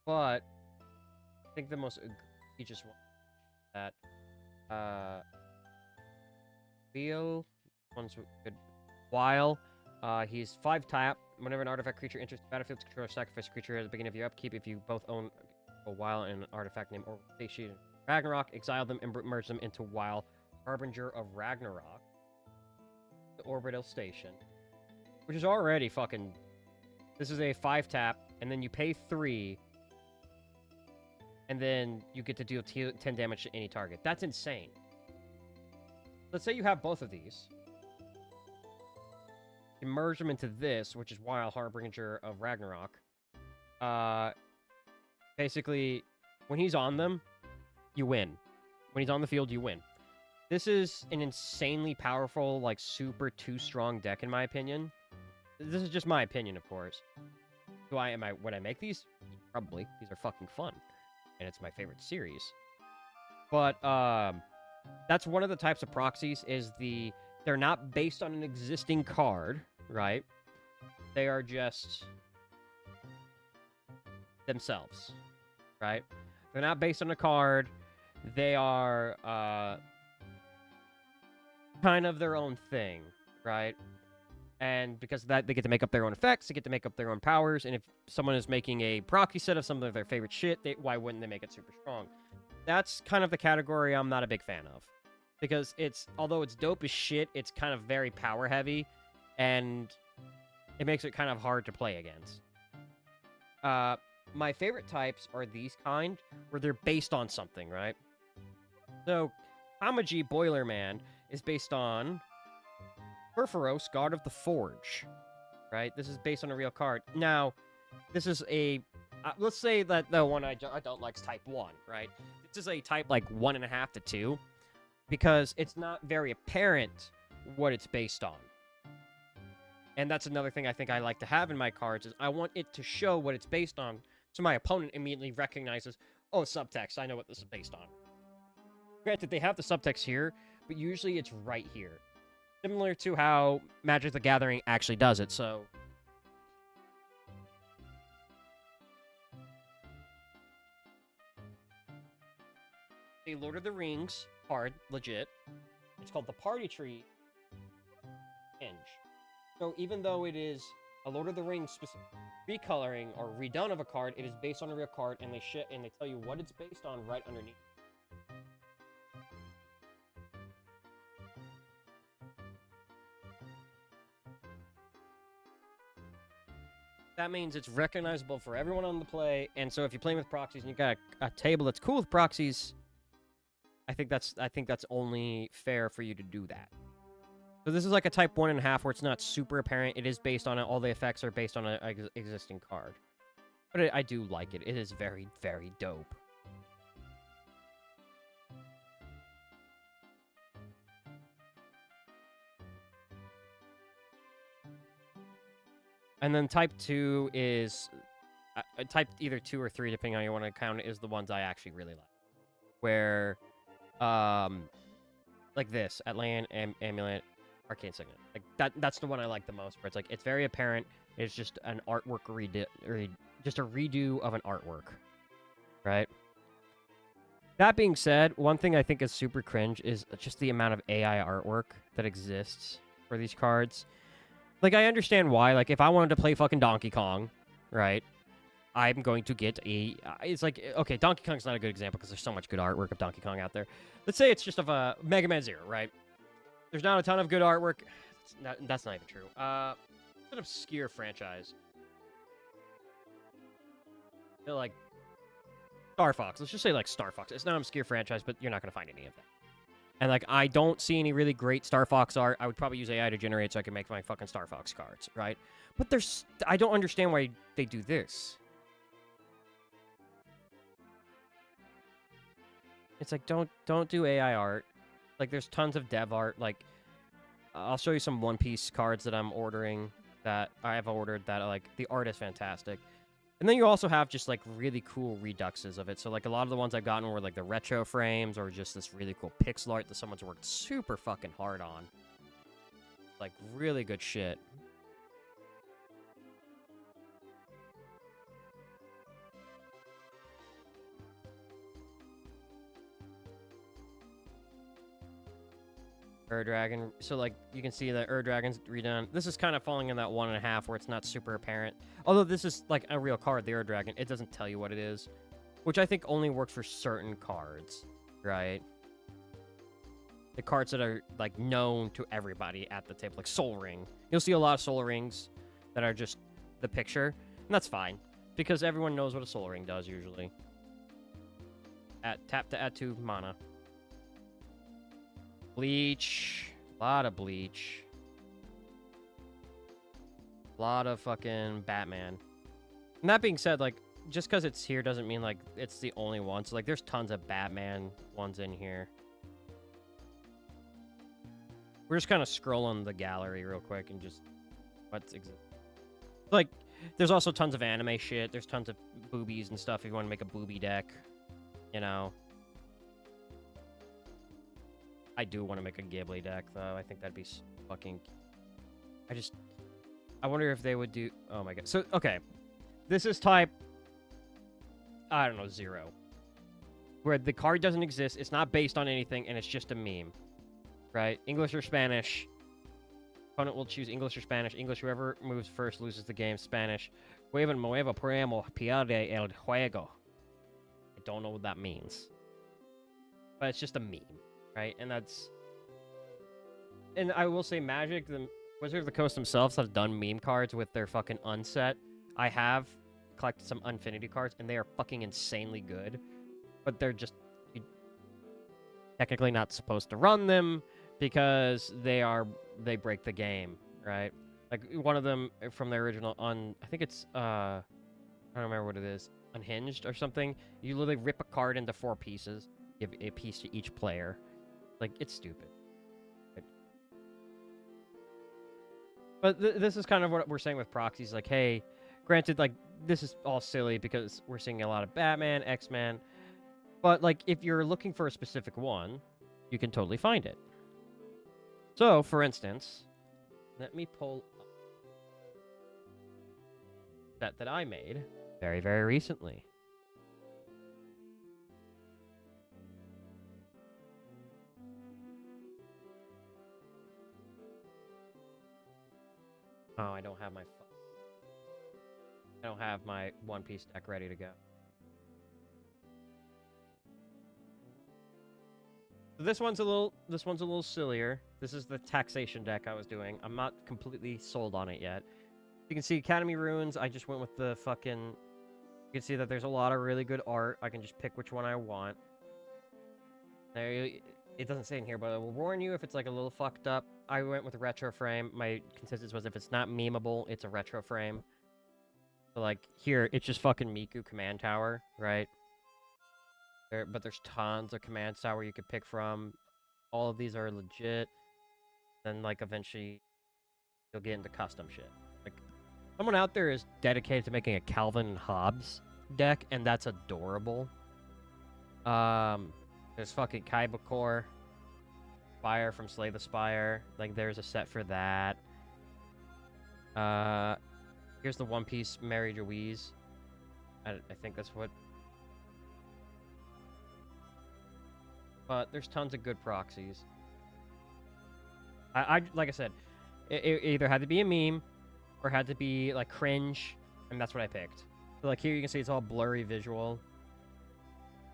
[SPEAKER 1] But I think the most egregious one that Leo one's good. While he's 5 tap. Whenever an artifact creature enters the battlefield, control sacrifice creature at the beginning of your upkeep. If you both own a While and an artifact named Orbital Ragnarok, exile them and merge them into While Harbinger of Ragnarok. The Orbital Station. Which is already fucking... This is a 5 tap, and then you pay 3, and then you get to deal 10 damage to any target. That's insane. Let's say you have both of these. You merge them into this, which is Wild Harbinger of Ragnarok. Basically, when he's on them, you win. When he's on the field, you win. This is an insanely powerful, like, super too-strong deck, in my opinion. This is just my opinion, of course. Would I make these? Probably. These are fucking fun. And it's my favorite series. But, that's one of the types of proxies, is they're not based on an existing card, right? They are just themselves, right? They're not based on a card. They are kind of their own thing, right? And because of that, they get to make up their own effects, they get to make up their own powers, and if someone is making a proxy set of some of their favorite shit, why wouldn't they make it super strong? That's kind of the category I'm not a big fan of. Because although it's dope as shit, it's kind of very power heavy, and it makes it kind of hard to play against. My favorite types are these kind, where they're based on something, right? So, Kamaji Boilerman is based on Perforos, God of the Forge, right? This is based on a real card. Now, this is a... let's say that the one I don't like is type 1, right? This is a type, like, 1.5 to 2. Because it's not very apparent what it's based on. And that's another thing I think I like to have in my cards, is I want it to show what it's based on, so my opponent immediately recognizes, oh, subtext, I know what this is based on. Granted, they have the subtext here, but usually it's right here. Similar to how Magic the Gathering actually does it, so... A Lord of the Rings card, legit. It's called the Party Tree Hinge. So even though it is a Lord of the Rings specific recoloring or redone of a card, it is based on a real card, and they tell you what it's based on right underneath. That means it's recognizable for everyone on the play, and so if you're playing with proxies and you got a table that's cool with proxies, I think that's only fair for you to do that. So this is like a type 1.5 where it's not super apparent. It is based on all the effects are based on an existing card. But I do like it. It is very, very dope. And then type 2 is... type either 2 or 3, depending on how you want to count it, is the ones I actually really like. Where, like this, Atlan, Amulet, Arcane Signet. Like, that's the one I like the most, where it's like, it's very apparent, it's just an artwork just a redo of an artwork. Right? That being said, one thing I think is super cringe is just the amount of AI artwork that exists for these cards. Like, I understand why. Like, if I wanted to play fucking Donkey Kong, right, I'm going to get a... it's like, okay, Donkey Kong's not a good example because there's so much good artwork of Donkey Kong out there. Let's say it's just of a Mega Man Zero, right? There's not a ton of good artwork. That's not even true. It's an obscure franchise. They're like Star Fox. Let's just say like Star Fox. It's not an obscure franchise, but you're not going to find any of that. And, like, I don't see any really great Star Fox art. I would probably use AI to generate so I can make my fucking Star Fox cards, right? But there's... I don't understand why they do this. It's like, don't do AI art. Like, there's tons of dev art. Like, I'll show you some One Piece cards that I'm ordering, that I have ordered, that, like, the art is fantastic. And then you also have just, like, really cool reduxes of it. So, like, a lot of the ones I've gotten were, like, the retro frames or just this really cool pixel art that someone's worked super fucking hard on. Like, really good shit. Dragon. So, like, you can see that Dragon's redone. This is kind of falling in that 1.5 where it's not super apparent. Although this is, like, a real card, the Dragon. It doesn't tell you what it is. Which I think only works for certain cards, right? The cards that are, like, known to everybody at the table. Like Soul Ring. You'll see a lot of Soul Rings that are just the picture. And that's fine. Because everyone knows what a Soul Ring does, usually. Tap to add 2 mana. Bleach. A lot of Bleach. A lot of fucking Batman. And that being said, like, just because it's here doesn't mean, like, it's the only one. So, like, there's tons of Batman ones in here. We're just kind of scrolling the gallery real quick and just... Like, there's also tons of anime shit. There's tons of boobies and stuff if you want to make a booby deck. You know? I do want to make a Ghibli deck, though. I think that'd be fucking... I wonder if they would do... Oh, my God. So, okay. This is type... I don't know, 0. Where the card doesn't exist, it's not based on anything, and it's just a meme. Right? English or Spanish. Opponent will choose English or Spanish. English, whoever moves first loses the game. Spanish. Mueva nuevo premo pierde el juego. I don't know what that means. But it's just a meme. Right? And that's... And I will say Magic, the Wizard of the Coast themselves have done meme cards with their fucking unset. I have collected some Infinity cards, and they are fucking insanely good. But they're just... technically not supposed to run them, because they break the game, right? Like, one of them from the original I think it's, I don't remember what it is, Unhinged or something. You literally rip a card into 4 pieces, give a piece to each player. Like, it's stupid. But this is kind of what we're saying with proxies. Like, hey, granted, like, this is all silly because we're seeing a lot of Batman, X-Men. But, like, if you're looking for a specific one, you can totally find it. So, for instance, let me pull up that I made very, very recently. Oh, I don't have my One Piece deck ready to go. This one's a little sillier. This is the taxation deck I was doing. I'm not completely sold on it yet. You can see Academy Ruins. I just went with the fucking... You can see that there's a lot of really good art. I can just pick which one I want. It doesn't say in here, but I will warn you if it's like a little fucked up. I went with a retro frame. My consensus was if it's not memeable, it's a retro frame. So like here, it's just fucking Miku Command Tower, right? But there's tons of command tower you could pick from. All of these are legit. Then like eventually you'll get into custom shit. Like someone out there is dedicated to making a Calvin and Hobbes deck, and that's adorable. There's fucking Kaiba Core, Spire from Slay the Spire. Like there's a set for that. Here's the One Piece Mary Louise. I think that's what. But there's tons of good proxies. I like I said, it either had to be a meme or had to be like cringe, and that's what I picked. So like here you can see it's all blurry visual,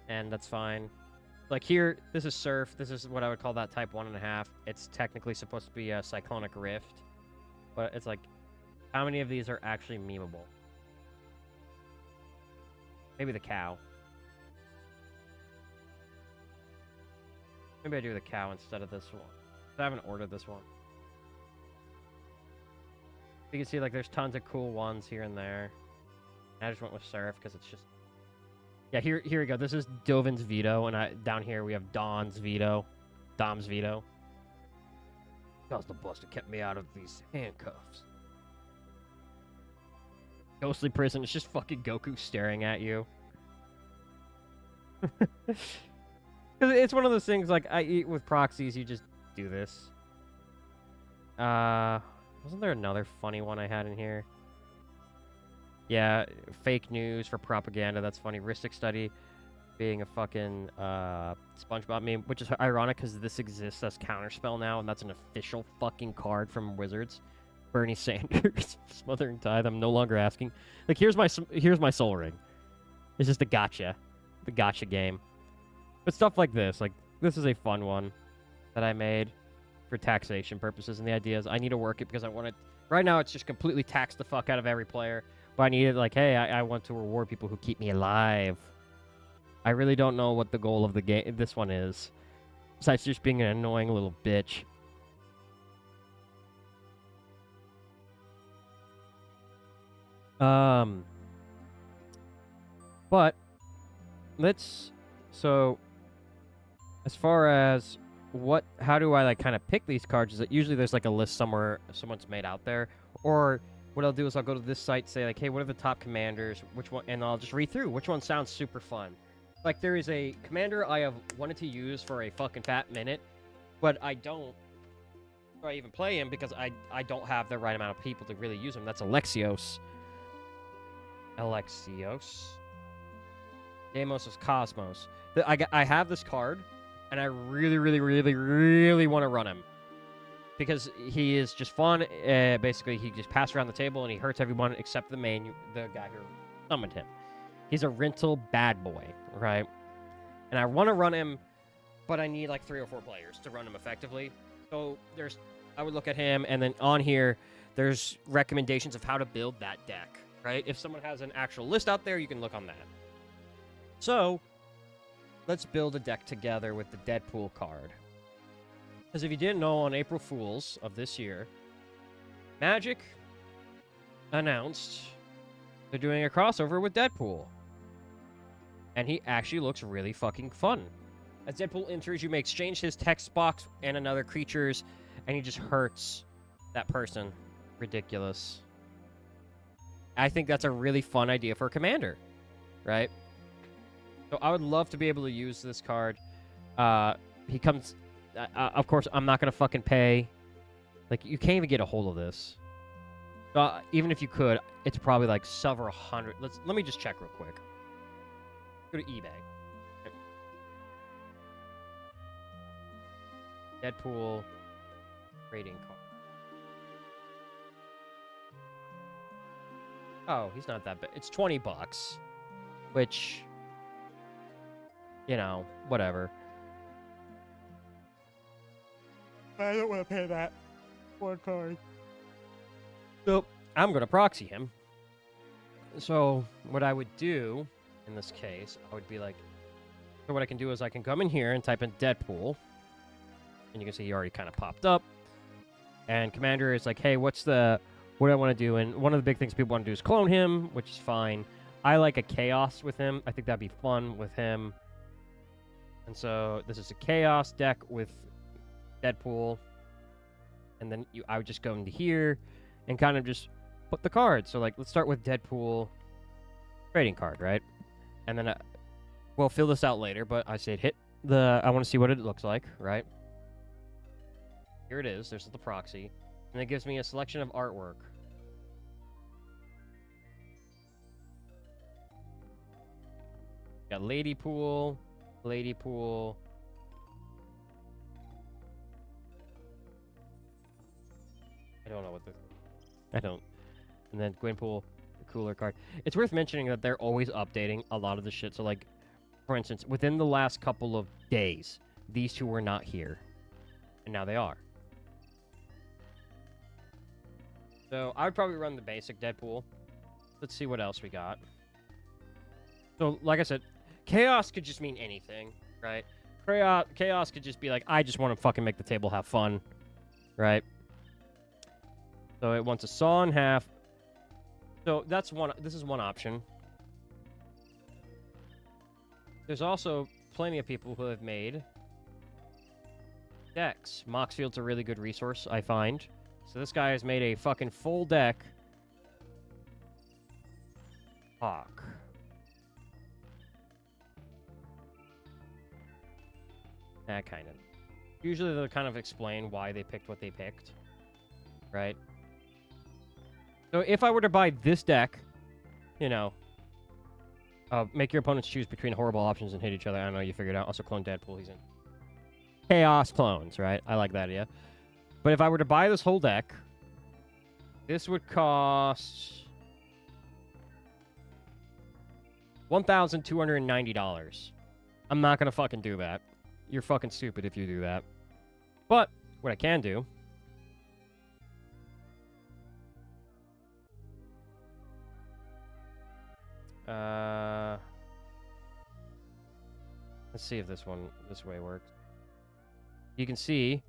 [SPEAKER 1] and that's fine. Like here, this is Surf. This is what I would call that type 1.5. It's technically supposed to be a Cyclonic Rift, but it's like, how many of these are actually memeable? Maybe the cow. Maybe I do the cow instead of this one. I haven't ordered this one. You can see like there's tons of cool ones here and there. I just went with Surf because it's just... Yeah, here we go. This is Dovin's Veto, and down here we have Dom's Veto. Because the Buster kept me out of these handcuffs. Ghostly Prison, it's just fucking Goku staring at you. It's one of those things, like, I eat with proxies, you just do this. Wasn't there another funny one I had in here? Yeah, fake news for propaganda, that's funny. Ristic Study being a fucking, SpongeBob meme, which is ironic because this exists as Counterspell now, and that's an official fucking card from Wizards. Bernie Sanders, Smothering Tithe, I'm no longer asking. Like, here's my Soul Ring. It's just the gotcha game. But stuff like this is a fun one that I made for taxation purposes, and the idea is I need to work it because I want to... Right now, it's just completely tax the fuck out of every player, but I need it like, hey, I want to reward people who keep me alive. I really don't know what the goal of the game this one is, besides just being an annoying little bitch. But so as far as how do I like kind of pick these cards, is that usually there's like a list somewhere someone's made out there, or what I'll do is I'll go to this site, say like, hey, what are the top commanders, which one, and I'll just read through which one sounds super fun. Like there is a commander I have wanted to use for a fucking fat minute, but I don't even play him because I don't have the right amount of people to really use him. That's Alexios. Deimos is Cosmos. I have this card, and I really, really, really, really want to run him. Because he is just fun. Basically, he just passes around the table, and he hurts everyone except the guy who summoned him. He's a rental bad boy, right? And I want to run him, but I need like 3 or 4 players to run him effectively. So I would look at him, and then on here, there's recommendations of how to build that deck, right? If someone has an actual list out there, you can look on that. So, let's build a deck together with the Deadpool card. Because if you didn't know, on April Fools of this year, Magic announced they're doing a crossover with Deadpool. And he actually looks really fucking fun. As Deadpool enters, you may exchange his text box and another creature's, and he just hurts that person. Ridiculous. I think that's a really fun idea for a commander, right? So I would love to be able to use this card. He comes. Of course, I'm not gonna fucking pay. Like, you can't even get a hold of this. Even if you could, it's probably like several hundred. Let me just check real quick. Go to eBay. Deadpool trading card. Oh, he's not that bad. It's $20, which, you know, whatever. I don't want to pay that for a card. So I'm gonna proxy him. So what I would do in this case, I would be like, so what I can do is I can come in here and type in Deadpool, and you can see he already kind of popped up. And Commander is like, hey, what I want to do? And one of the big things people want to do is clone him, which is fine. I like a Chaos with him. I think that'd be fun with him. And so this is a Chaos deck with Deadpool. And then I would just go into here and kind of just put the cards. So, like, let's start with Deadpool trading card, right? And then we'll fill this out later, but I said I want to see what it looks like, right? Here it is. There's the proxy. And it gives me a selection of artwork. Got Lady Pool. I don't know what this... I don't. And then Gwenpool, the cooler card. It's worth mentioning that they're always updating a lot of the shit. So, like, for instance, within the last couple of days, these two were not here. And now they are. So, I would probably run the basic Deadpool. Let's see what else we got. So, like I said, Chaos could just mean anything, right? Chaos could just be like, I just want to fucking make the table have fun, right? So it wants a saw in half. So that's one. This is one option. There's also plenty of people who have made decks. Moxfield's a really good resource, I find. So this guy has made a fucking full deck. Hawk. That kind of. Usually they'll kind of explain why they picked what they picked. Right? So if I were to buy this deck, you know, make your opponents choose between horrible options and hit each other. I don't know, you figured out. Also clone Deadpool, he's in. Chaos clones, right? I like that idea. But if I were to buy this whole deck, this would cost $1,290. I'm not gonna fucking do that. You're fucking stupid if you do that. But what I can do... let's see if this way works. You can see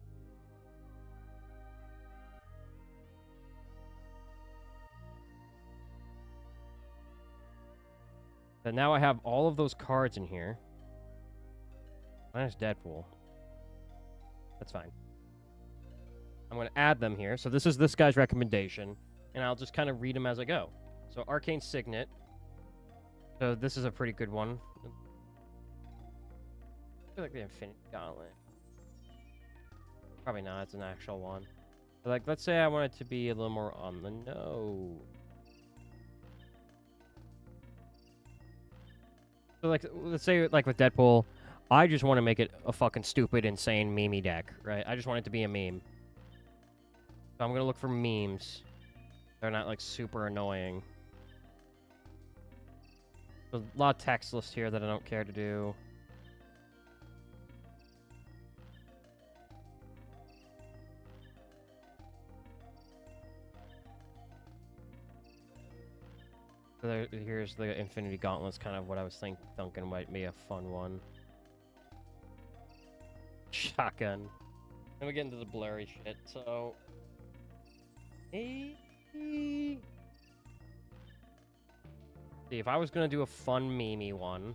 [SPEAKER 1] that now I have all of those cards in here. Minus Deadpool. That's fine. I'm going to add them here. So this is this guy's recommendation, and I'll just kind of read them as I go. So Arcane Signet. So this is a pretty good one. I feel like the Infinity Gauntlet. Probably not. It's an actual one. But like, let's say I want it to be a little more on the nose. So like, let's say like with Deadpool, I just want to make it a fucking stupid, insane meme deck, right? I just want it to be a meme. So I'm gonna look for memes. They're not like super annoying. There's a lot of text lists here that I don't care to do. So here's the Infinity Gauntlet's kind of what I was thinking might be a fun one. Shotgun. Then we get into the blurry shit, so... See, if I was gonna do a fun meme one...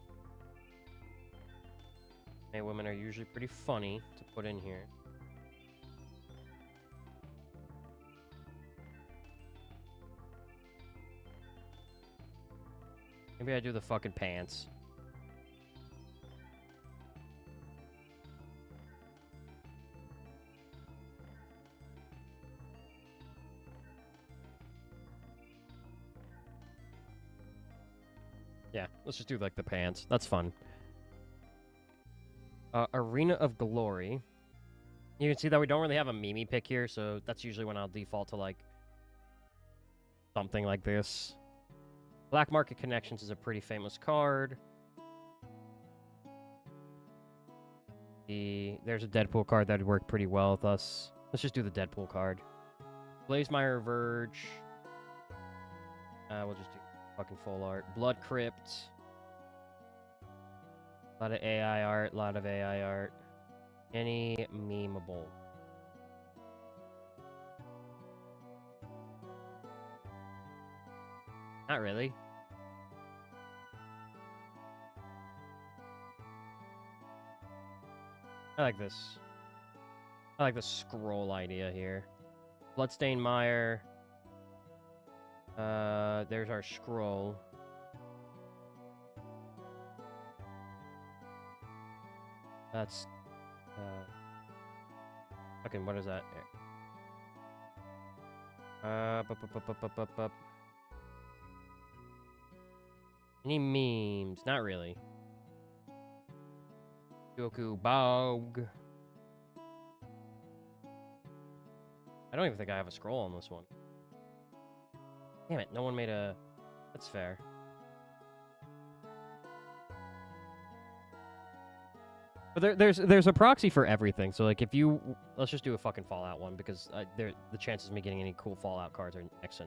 [SPEAKER 1] Hey, women are usually pretty funny to put in here. Maybe I do the fucking pants. Yeah, let's just do like the pants. That's fun. Arena of Glory. You can see that we don't really have a Mimi pick here, so that's usually when I'll default to like something like this. Black Market Connections is a pretty famous card. There's a Deadpool card that would work pretty well with us. Let's just do the Deadpool card. Blazemeyer Verge. We'll just do fucking full art. Blood Crypt. A lot of AI art, a lot of AI art. Any memeable. Not really. I like this. I like the scroll idea here. Bloodstain Mire. There's our scroll. That's fucking what is that? Any memes? Not really. Goku Bog. I don't even think I have a scroll on this one. Damn it, no one made a... That's fair. But there's a proxy for everything, so like if you... Let's just do a fucking Fallout one, because the chances of me getting any cool Fallout cards are next to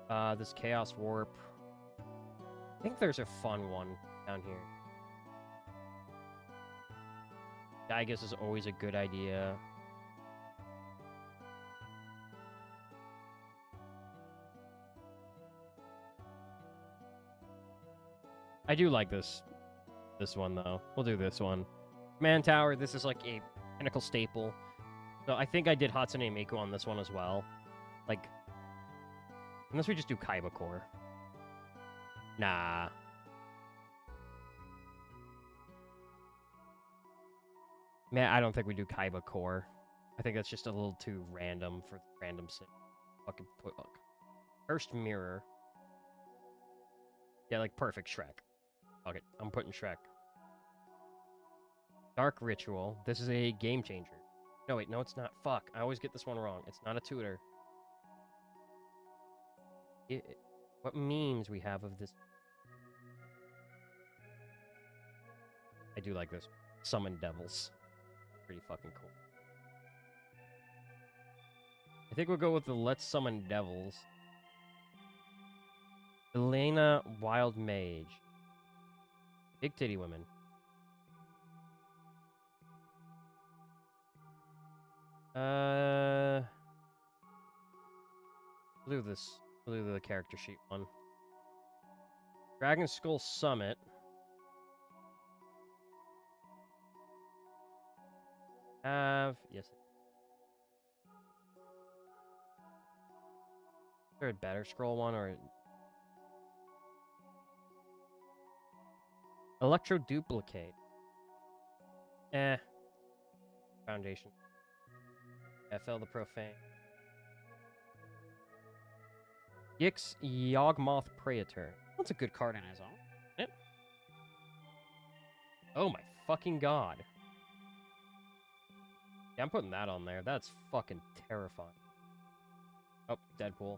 [SPEAKER 1] none. This Chaos Warp. I think there's a fun one down here. Gygus is always a good idea. I do like this one, though. We'll do this one. Man Tower, this is like a pinnacle staple. So I think I did Hatsune Miku on this one as well. Like, unless we just do Kaiba Core. Nah. Man, I don't think we do Kaiba Core. I think that's just a little too random for random sake. Fucking put look. First Mirror. Yeah, like perfect Shrek. Okay, I'm putting Shrek. Dark Ritual. This is a game changer. No, wait, no, it's not. Fuck. I always get this one wrong. It's not a tutor. What memes we have of this? I do like this. Summon Devils. Pretty fucking cool. I think we'll go with the Let's Summon Devils. Elena Wild Mage. Big titty women. We'll do this. We'll do the character sheet one. Dragon Skull Summit. Yes. Is there a better scroll one or Electro Duplicate? Foundation. FL the Profane. Yix Yawgmoth Praetor. That's a good card in his own. Isn't it? Oh my fucking god. Yeah, I'm putting that on there. That's fucking terrifying. Oh, Deadpool.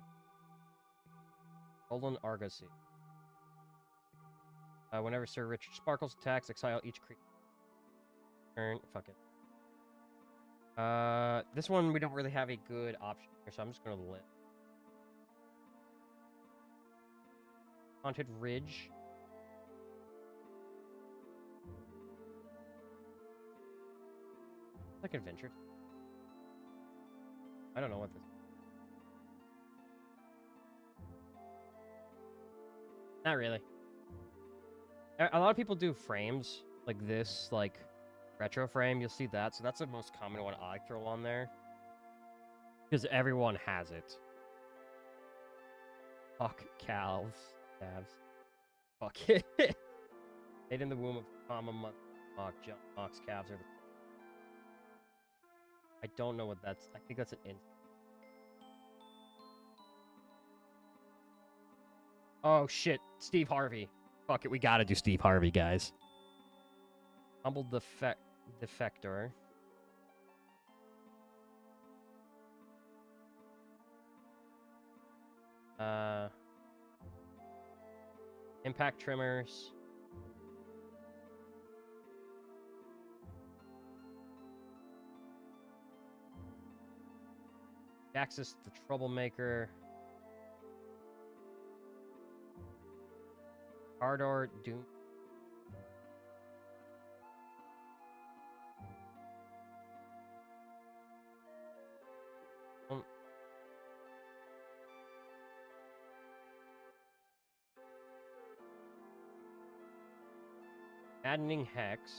[SPEAKER 1] Golden Argosy. Whenever Sir Richard Sparkles attacks, exile each creature. Turn. Fuck it. This one we don't really have a good option here, so I'm just gonna lit. Haunted Ridge. Like Adventure. I don't know what this is. Not really. A lot of people do frames like this, like retro frame. You'll see that. So that's the most common one I throw on there. Because everyone has it. Fuck calves. Calves. Fuck it. Made in the womb of Mama Mock's calves are the... I don't know what that's... I think that's an Oh shit, Steve Harvey. Fuck it, we gotta do Steve Harvey, guys. Humble defector. Impact trimmers. Axis the troublemaker. Ardor Doom. Maddening Hex.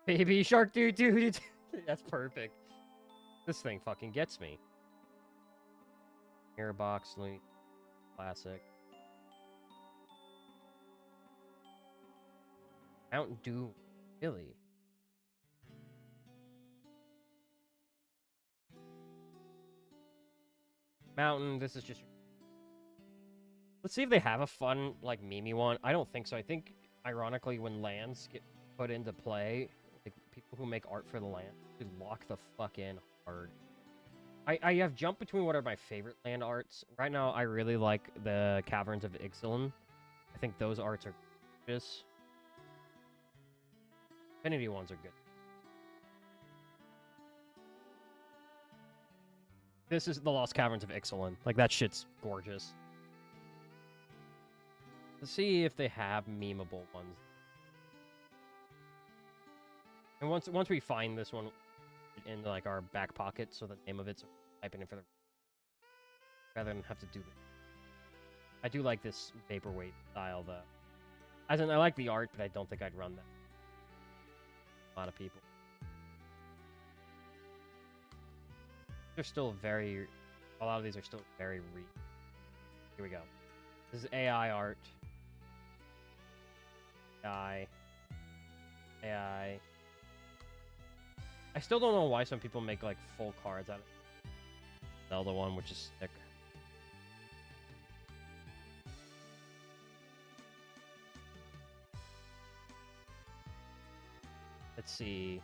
[SPEAKER 1] Baby Shark dude. That's perfect. This thing fucking gets me. Airbox Link. Classic. Mountain Dew. Really? Mountain, this is just... Let's see if they have a fun, like, meme one. I don't think so. I think, ironically, when lands get put into play, like, people who make art for the land, they lock the fuck in hard. I have jumped between what are my favorite land arts. Right now, I really like the Caverns of Ixalan. I think those arts are gorgeous. Infinity ones are good. This is the Lost Caverns of Ixalan. Like, that shit's gorgeous. Let's see if they have memeable ones. And once we find this one in, like, our back pocket, so the name of it's typing in for the... rather than have to do this. I do like this vaporwave style, though. As in, I like the art, but I don't think I'd run that. A lot of people. They're still very... A lot of these are still very Here we go. This is AI art. AI. I still don't know why some people make, like, full cards out of Zelda one, which is sick. Let's see.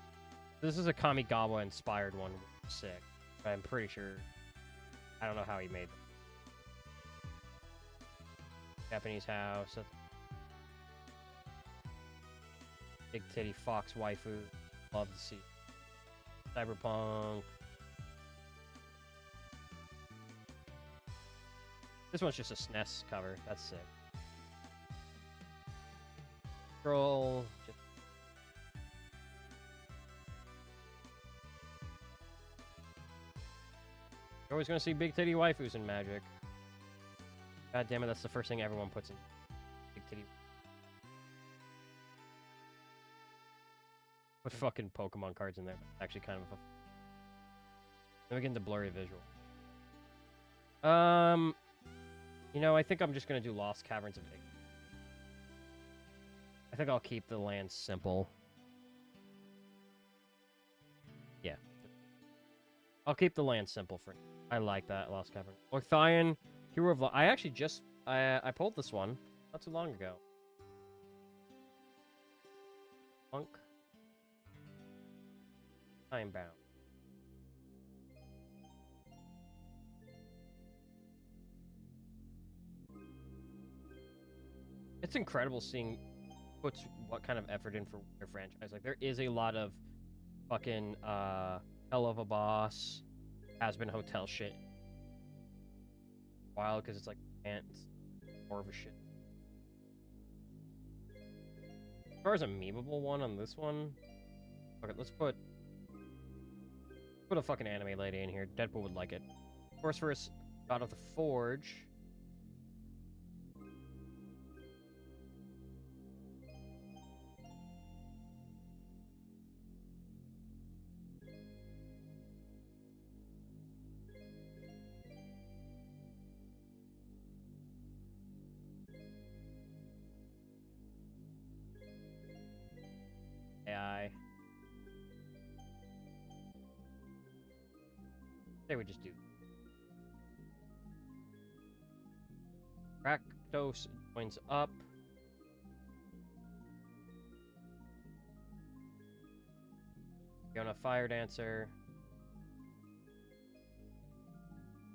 [SPEAKER 1] This is a Kamigawa-inspired one. Sick. But I'm pretty sure... I don't know how he made them. Japanese house. Big titty fox waifu. Love to see. Cyberpunk. This one's just a SNES cover. That's sick. Scroll. You're always gonna see big titty waifus in Magic. God damn it, that's the first thing everyone puts in. Big titty. Put fucking Pokemon cards in there. Actually kind of a... Then we get into blurry visual. You know, I think I'm just gonna do Lost Caverns of Ixalan. I think I'll keep the land simple. Yeah. I'll keep the land simple for... I like that, Lost Cavern. Orthian, Hero of... I actually just... I pulled this one not too long ago. Monk. Time-bound. It's incredible seeing puts what kind of effort in for their franchise. Like, there is a lot of fucking, Hell of a Boss, Has-Been Hotel shit. Wild, because it's like, it's more of a shit. As far as a memeable one on this one, okay, let's put a fucking anime lady in here. Deadpool would like it. Sorceress, God of the Forge. AI. Say we just do. Rakdos joins up. Fiona Fire Dancer.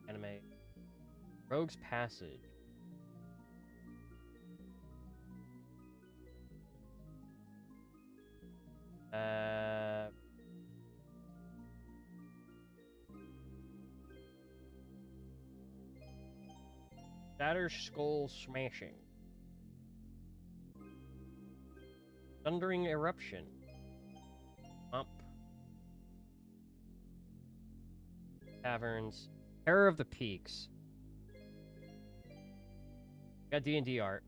[SPEAKER 1] Anime. Rogue's Passage. Shatter Skull Smashing. Thundering Eruption. Up. Caverns. Terror of the Peaks. Got D&D art.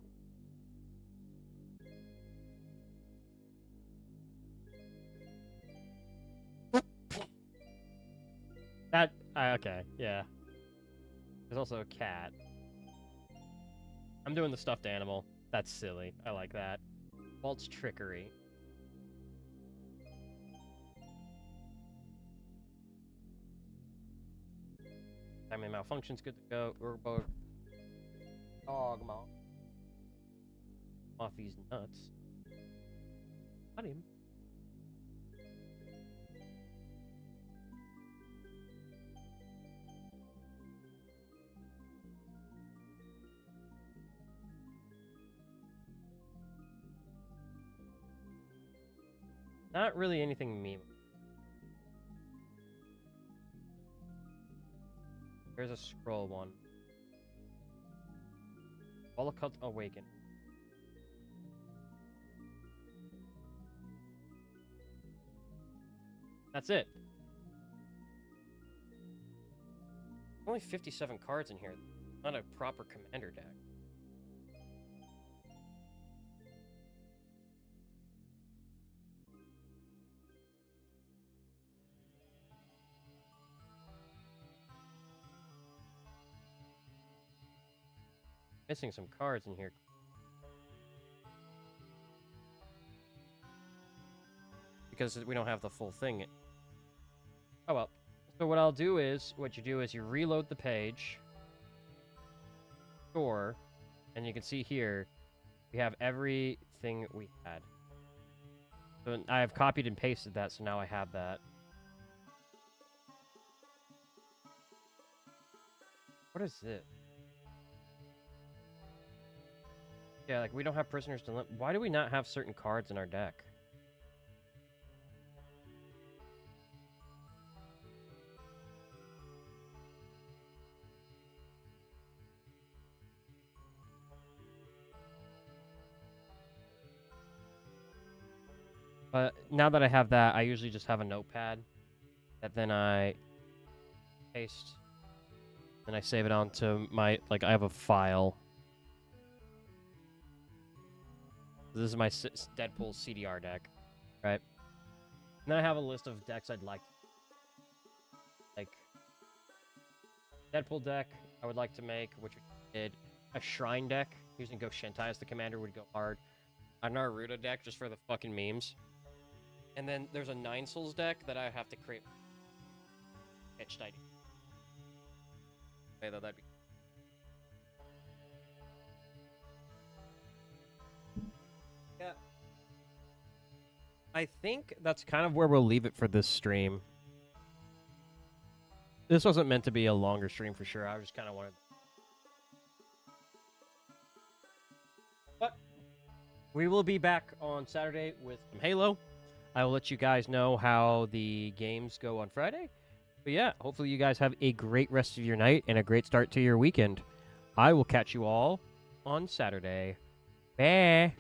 [SPEAKER 1] That, okay, yeah. There's also a cat. I'm doing the stuffed animal. That's silly. I like that. Walt's Trickery. Timing Malfunction's good to go. Urbog. Dogma. Off these nuts. Got him. Not really anything meme. There's a scroll one. Volocult Awaken. That's it. Only 57 cards in here. Not a proper commander deck. Missing some cards in here. Because we don't have the full thing. Oh well. So what I'll do is, what you do is you reload the page. Store. And you can see here, we have everything we had. So I have copied and pasted that, so now I have that. What is it? Yeah, like, we don't have Prisoner's Dilemma. Why do we not have certain cards in our deck? But now that I have that, I usually just have a notepad that then I paste. Then I save it onto my, like, I have a file. This is my Deadpool CDR deck, right? And then I have a list of decks I'd like Deadpool deck I would like to make, which we did. A Shrine deck, using Ghost Shentai as the commander would go hard. A Naruto deck, just for the fucking memes. And then there's a Nine Souls deck that I have to create. Pitched idea. Okay, that'd be... Yeah. I think that's kind of where we'll leave it for this stream. This wasn't meant to be a longer stream for sure. I just kind of wanted... But we will be back on Saturday with some Halo. I will let you guys know how the games go on Friday. But yeah, hopefully you guys have a great rest of your night and a great start to your weekend. I will catch you all on Saturday. Bye.